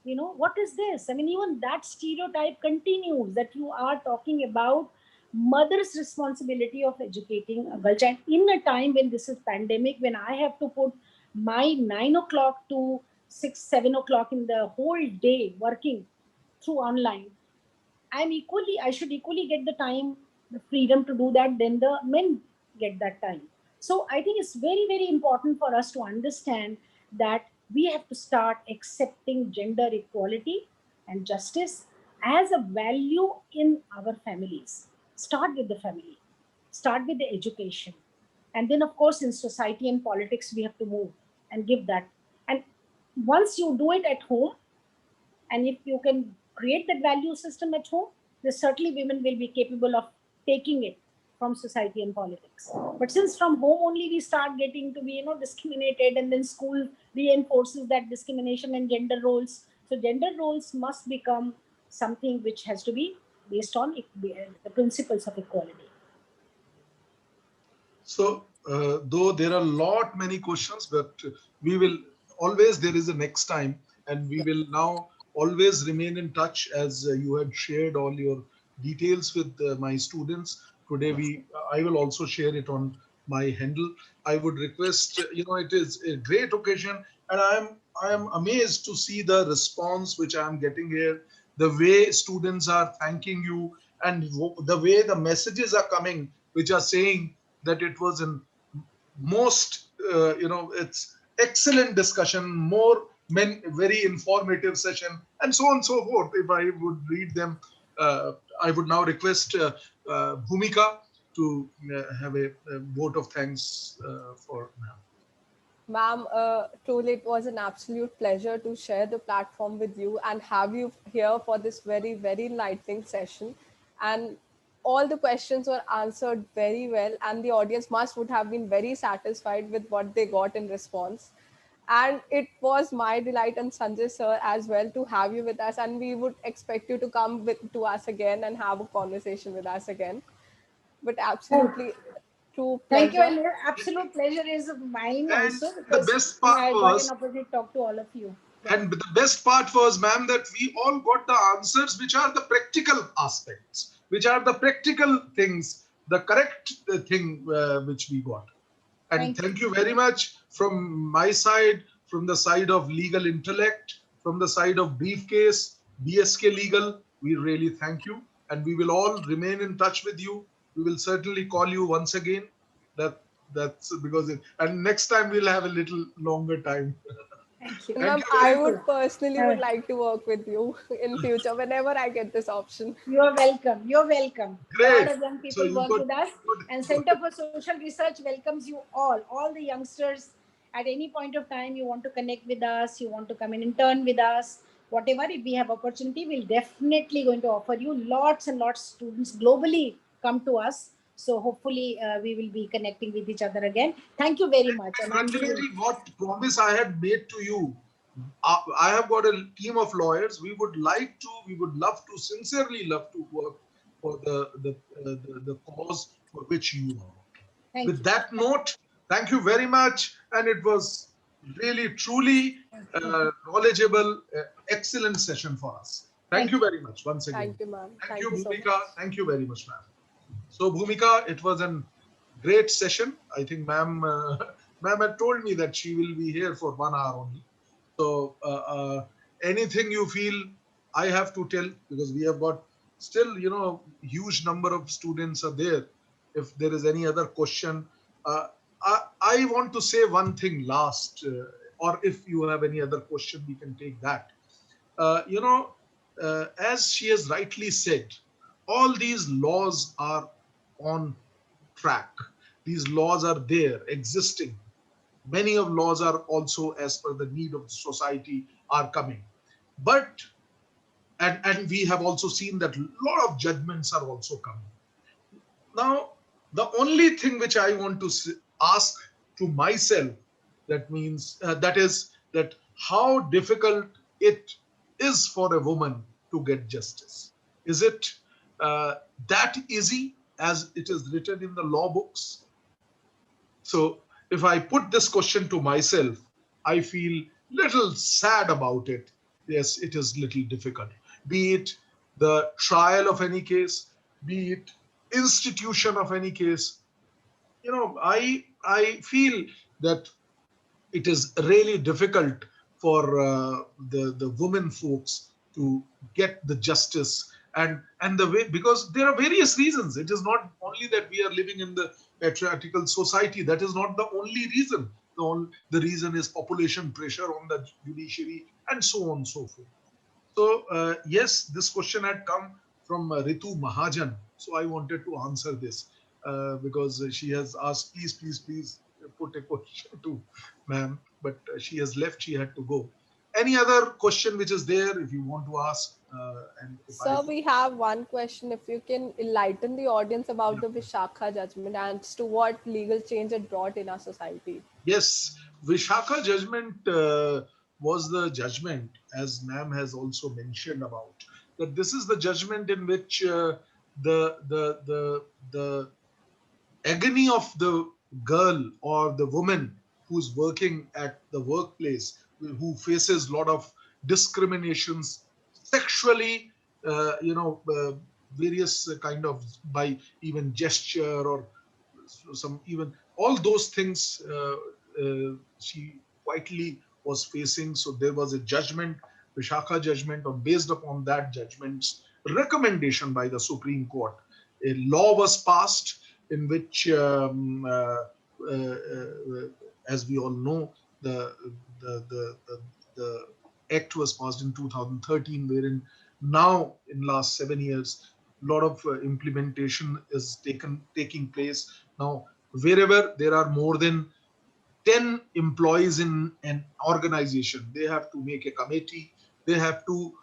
What is this? I mean, even that stereotype continues, that you are talking about mother's responsibility of educating a girl child in a time when this is pandemic, when I have to put my 9 o'clock to 6, 7 o'clock in the whole day working through online. I should equally get the time, the freedom to do that, then the men get that time. So I think it's very important for us to understand that we have to start accepting gender equality and justice as a value in our families. Start with the family, start with the education. And then, of course, in society and politics, we have to move and give that. And once you do it at home, and if you can create that value system at home, then certainly women will be capable of taking it from society and politics. But since from home only we start getting to be, discriminated, and then school reinforces that discrimination and gender roles. So gender roles must become something which has to be based on the principles of equality. So, though there are many questions, but we will always, there is a next time, and we Yeah. will now always remain in touch as you had shared all your details with my students. Today, I will also share it on my handle. I would request, it is a great occasion, and I am amazed to see the response which I am getting here, the way students are thanking you, and the way the messages are coming, which are saying that it was an most it's excellent discussion, very informative session, and so on and so forth. If I would read them, I would now request Bhumika to have a vote of thanks for now. Ma'am, truly it was an absolute pleasure to share the platform with you and have you here for this very, very enlightening session. And all the questions were answered very well, and the audience must would have been very satisfied with what they got in response. And it was my delight and Sanjay sir as well to have you with us, and we would expect you to come to us again and have a conversation with us again. But absolutely true Thank you, pleasure. and absolute pleasure is mine And also, the because best part I got an was opportunity to talk to all of you. Yeah. And the best part was, ma'am, that we all got the answers, which are the practical aspects, which are the practical things, the correct thing which we got. And Thank you. thank you very much from my side, from the side of legal intellect, from the side of briefcase, BSK Legal. We really thank you. And we will all remain in touch with you. We will certainly call you once again. That that's because and next time we'll have a little longer time. Thank you. And Thank ma'am, you I very Thank much. you. would personally Uh, would like to work with you in future whenever I get this option. You're welcome. You're welcome. A lot Great. of young So people you work got with us, and good. Center for Social Research welcomes you all the youngsters. At any point of time, you want to connect with us, you want to come and intern with us, whatever. If we have opportunity, we'll definitely going to offer you. Lots and lots of students globally come to us. So hopefully, we will be connecting with each other again. Thank you very much, and I'm Ranjana really ji, what promise I had made to you, I have got a team of lawyers. We would love to, sincerely love to work for the cause for which you are working. thank With you. that note, thank you very much, and it was really truly knowledgeable, excellent session for us. Thank Thank you you. very much once again. Thank you, ma'am. Thank Thank you, you so Bhumika. much. Thank you very much, ma'am. So, Bhumika, it was a great session. I think ma'am had told me that she will be here for 1 hour only. So, anything you feel I have to tell, because we have got still, huge number of students are there. If there is any other question, uh, I want to say one thing last, or if you have any other question, we can take that. Uh, you know, as she has rightly said, all these laws are on track. These laws are there, existing. Many of laws are also as per the need of society are coming. But and we have also seen that a lot of judgments are also coming. Now, the only thing which I want to ask to myself, that means that is that how difficult it is for a woman to get justice. Is it uh, that easy as it is written in the law books? So if I put this question to myself, I feel little sad about it. Yes, it is little difficult. Be it the trial of any case, be it institution of any case. I feel that it is really difficult for the women folks to get the justice, and the way, because there are various reasons. It is not only that we are living in the patriarchal society. That is not the only reason. The reason is population pressure on the judiciary, and so on and so forth. So yes, this question had come from Ritu Mahajan. So I wanted to answer this because she has asked, please, please, please put a question to ma'am, but she has left. She had to go. Any other question which is there, if you want to ask, and if I, Sir, we have one question. If you can enlighten the audience about yeah. the Vishakha judgment and as to what legal change it brought in our society. Yes, Vishaka judgment was the judgment, as ma'am has also mentioned about, that this is the judgment in which the agony of the girl or the woman who's working at the workplace, who faces a lot of discriminations sexually, various kind of, by even gesture or some, even all those things, she quietly was facing. So there was a judgment, Vishakha judgment, or based upon that judgment's recommendation by the Supreme Court, a law was passed in which, as we all know, the, the act was passed in 2013, wherein now in last 7 years, a lot of implementation is taking place. Now, wherever there are more than 10 employees in an organization, they have to make a committee. They have to,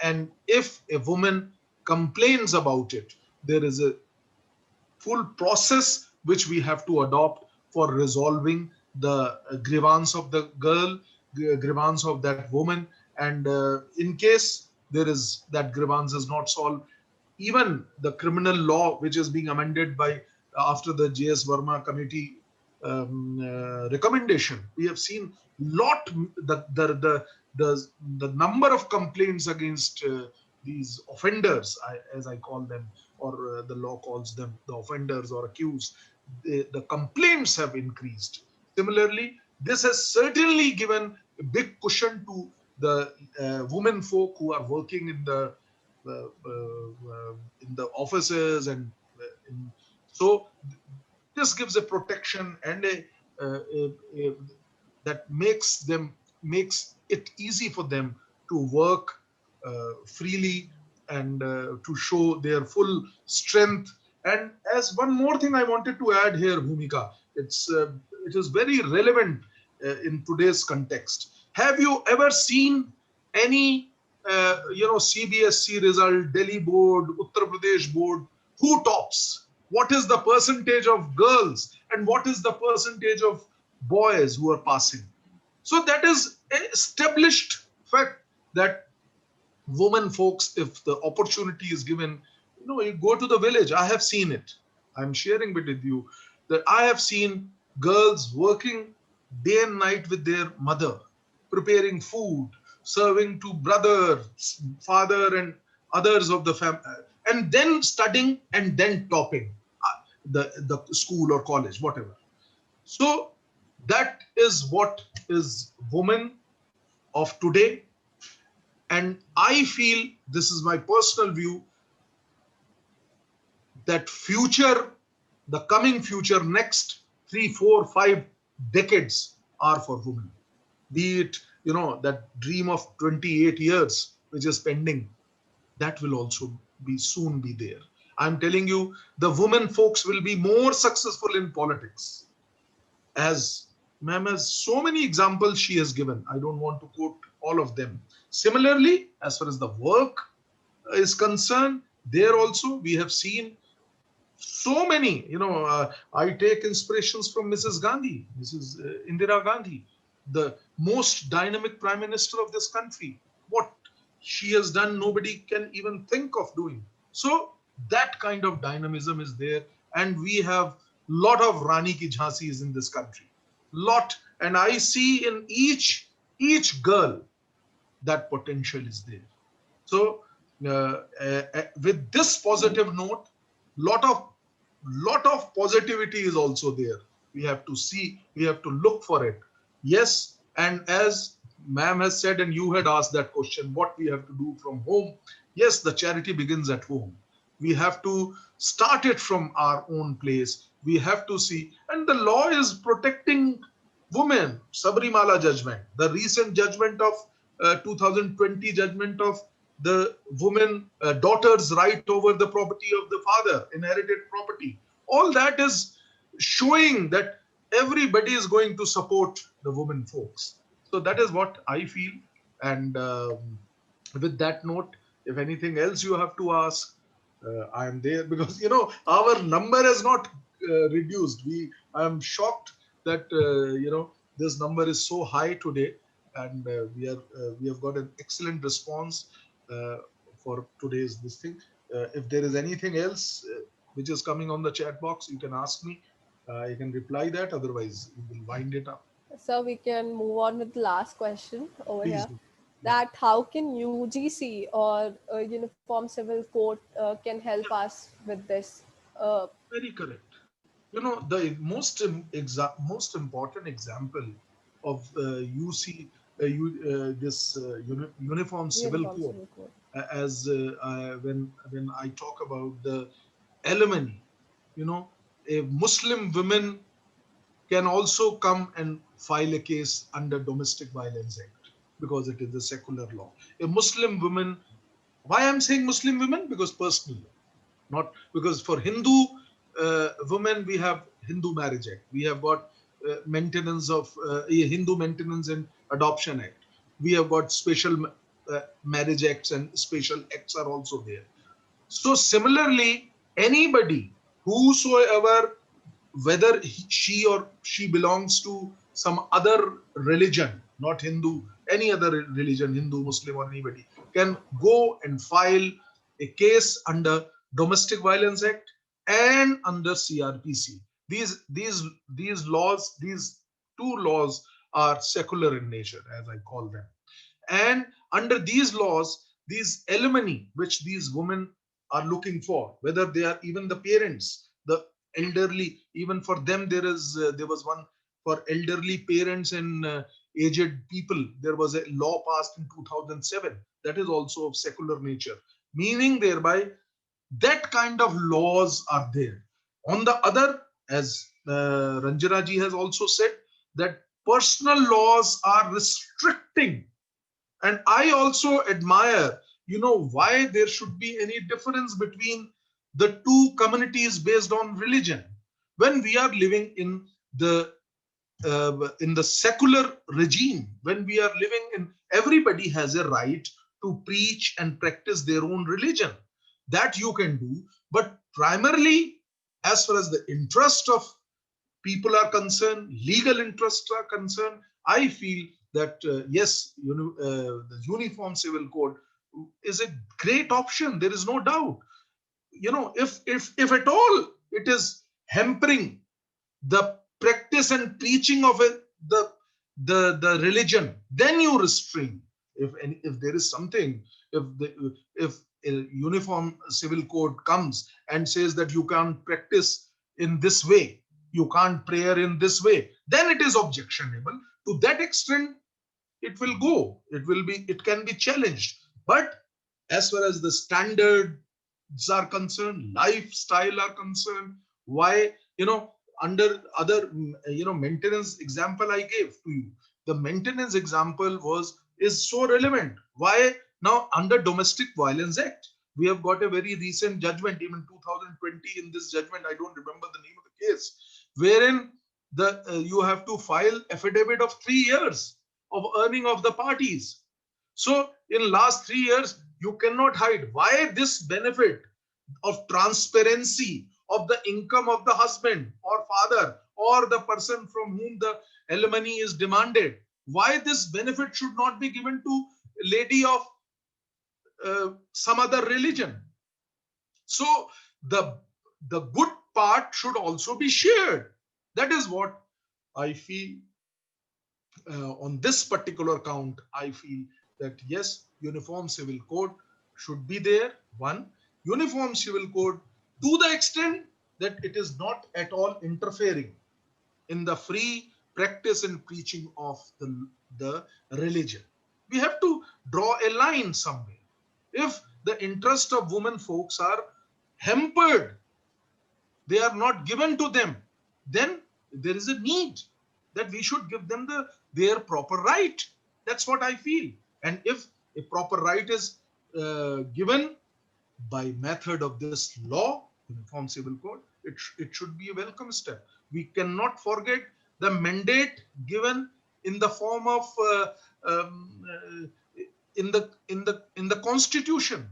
and if a woman complains about it, there is a full process which we have to adopt for resolving the grievance of the girl, grievance of that woman. And in case there is that grievance is not solved, even the criminal law which is being amended by, after the J.S. Verma committee recommendation, we have seen lot, the number of complaints against these offenders, as I call them, or the law calls them the offenders or accused, the complaints have increased. Similarly, this has certainly given a big cushion to the women folk who are working in the offices, and so this gives a protection and that makes it easy for them to work freely, and to show their full strength. And as one more thing I wanted to add here, Bhumika, it is very relevant in today's context. Have you ever seen any CBSC result, Delhi board, Uttar Pradesh board, who tops? What is the percentage of girls and what is the percentage of boys who are passing? So that is an established fact that women folks, if the opportunity is given, you go to the village. I have seen it. I'm sharing it with you that I have seen girls working day and night with their mother, preparing food, serving to brother, father, and others of the family, and then studying and then topping the school or college, whatever. So that is what is woman of today. And I feel, this is my personal view, that future, the coming future, next 3, 4, 5 decades are for women. Be it, that dream of 28 years, which is pending, that will also soon be there. I'm telling you, the women folks will be more successful in politics. As ma'am has so many examples she has given, I don't want to quote all of them. Similarly, as far as the work is concerned, there also we have seen so many, I take inspirations from Mrs. Gandhi, Mrs. Indira Gandhi, the most dynamic prime minister of this country. What she has done, nobody can even think of doing. So that kind of dynamism is there. And we have lot of Rani ki Jhansis in this country. Lot. And I see in each girl that potential is there. So with this positive note, lot of positivity is also there. We have to see, we have to look for it. Yes, and as ma'am has said, and you had asked that question, what we have to do from home. Yes, the charity begins at home. We have to start it from our own place. We have to see, and the law is protecting women. Sabrimala judgment, the recent judgment of 2020 judgment of the woman daughter's right over the property of the father, inherited property. All that is showing that everybody is going to support the women folks. So that is what I feel. And with that note, if anything else you have to ask, I am there, because our number has not reduced. I am shocked that this number is so high today, and we have got an excellent response for today's this thing. If there is anything else which is coming on the chat box, you can ask me. You can reply that. Otherwise, we will wind it up. So we can move on with the last question over Please here. do. Yeah, That how can UGC or Uniform Civil Code can help yeah, us with this? Uh, very correct. You know, the most important example of UC, this Uniform Civil Uniform Code, Civil Code. as when I talk about the alimony, you know, a Muslim women can also come and file a case under Domestic Violence Act because it is a secular law. A Muslim woman, why I'm saying Muslim women? Because personal law, not because for Hindu women we have Hindu Marriage Act, we have got maintenance of Hindu Maintenance and Adoption Act, we have got special marriage acts, and special acts are also there. So similarly, anybody whosoever, whether she or she belongs to some other religion, not Hindu, any other religion, Hindu, Muslim, or anybody, can go and file a case under Domestic Violence Act and under CRPC. These laws, these two laws are secular in nature, as I call them. And under these laws, these alimony which these women are looking for, whether they are even the parents, the elderly, even for them there was one for elderly parents and aged people. There was a law passed in 2007 that is also of secular nature, meaning thereby that kind of laws are there. On the other, as Ranjana ji has also said, that personal laws are restricting. And I also admire, why there should be any difference between the two communities based on religion. When we are living in the secular regime, when we are living in, everybody has a right to preach and practice their own religion. That you can do, but primarily, as far as the interest of people are concerned, legal interests are concerned, I feel that yes, the Uniform Civil Code is a great option. There is no doubt. If at all it is hampering the practice and preaching of the religion, then you restrain. If there is something, if a Uniform Civil Code comes and says that you can't practice in this way, you can't prayer in this way, then it is objectionable. To that extent, it will go. It can be challenged. But as far as the standards are concerned, lifestyle are concerned, why, under other, maintenance example I gave to you, the maintenance example is so relevant. Why now under Domestic Violence Act? We have got a very recent judgment, even 2020. In this judgment, I don't remember the name of the case, wherein the you have to file affidavit of 3 years of earning of the parties. So in last 3 years, you cannot hide. Why this benefit of transparency of the income of the husband or father or the person from whom the alimony is demanded? Why this benefit should not be given to a lady of some other religion? So the good part should also be shared. That is what I feel. On this particular count, I feel that yes, Uniform Civil Code should be there. One, Uniform Civil Code to the extent that it is not at all interfering in the free practice and preaching of the religion. We have to draw a line somewhere. If the interest of women folks are hampered, they are not given to them, then there is a need that we should give them their proper right. That's what I feel. And if a proper right is given by method of this law, Uniform Civil Code, it should be a welcome step. We cannot forget the mandate given in the form of in the Constitution.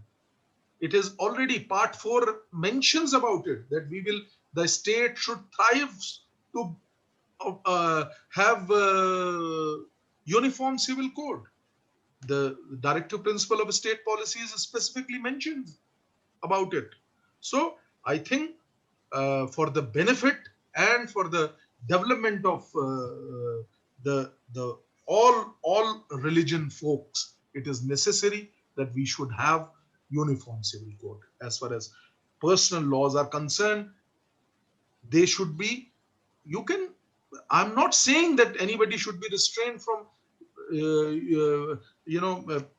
It is already part 4 mentions about it, that the state should thrive to have Uniform Civil Code. The directive principle of state policies is specifically mentioned about it. So I think for the benefit and for the development of the all religion folks, it is necessary that we should have uniform civil code. As far as personal laws are concerned, they should be, you can, I'm not saying that anybody should be restrained from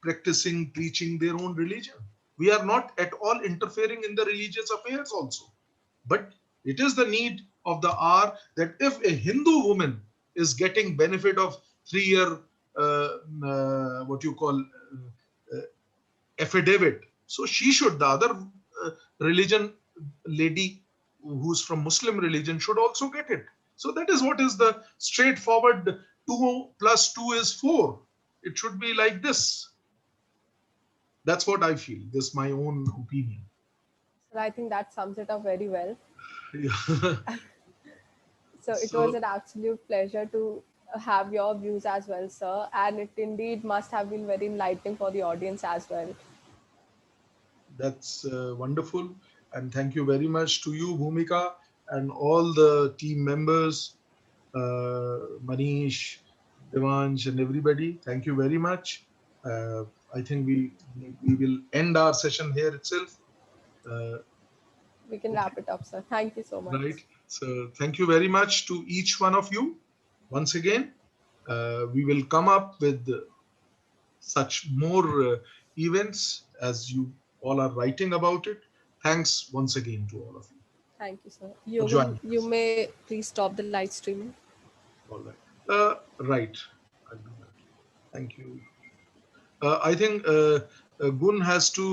practicing, preaching their own religion. We are not at all interfering in the religious affairs also. But it is the need of the hour that if a Hindu woman is getting benefit of 3-year, what you call, affidavit, so she should, the other religion lady who's from Muslim religion should also get it. So that is what is the straightforward 2 plus 2 is 4. It should be like this. That's what I feel. This is my own opinion. So I think that sums it up very well. Yeah. So it was So an absolute pleasure to have your views as well, sir. And it indeed must have been very enlightening for the audience as well. that's wonderful. And thank you very much to you, Bhumika, and all the team members, Manish, Devansh, and everybody. Thank you very much. Uh, I think we will end our session here itself. Uh, We can okay, wrap it up, sir. Thank you so much. right. So thank you very much to each one of you. Once again, we will come up with such more events as you all are writing about it. Thanks once again to all of you Thank you, sir. for joining You us. may please stop the live streaming. All right. Right. I'll do that. Thank you. I think Gun has to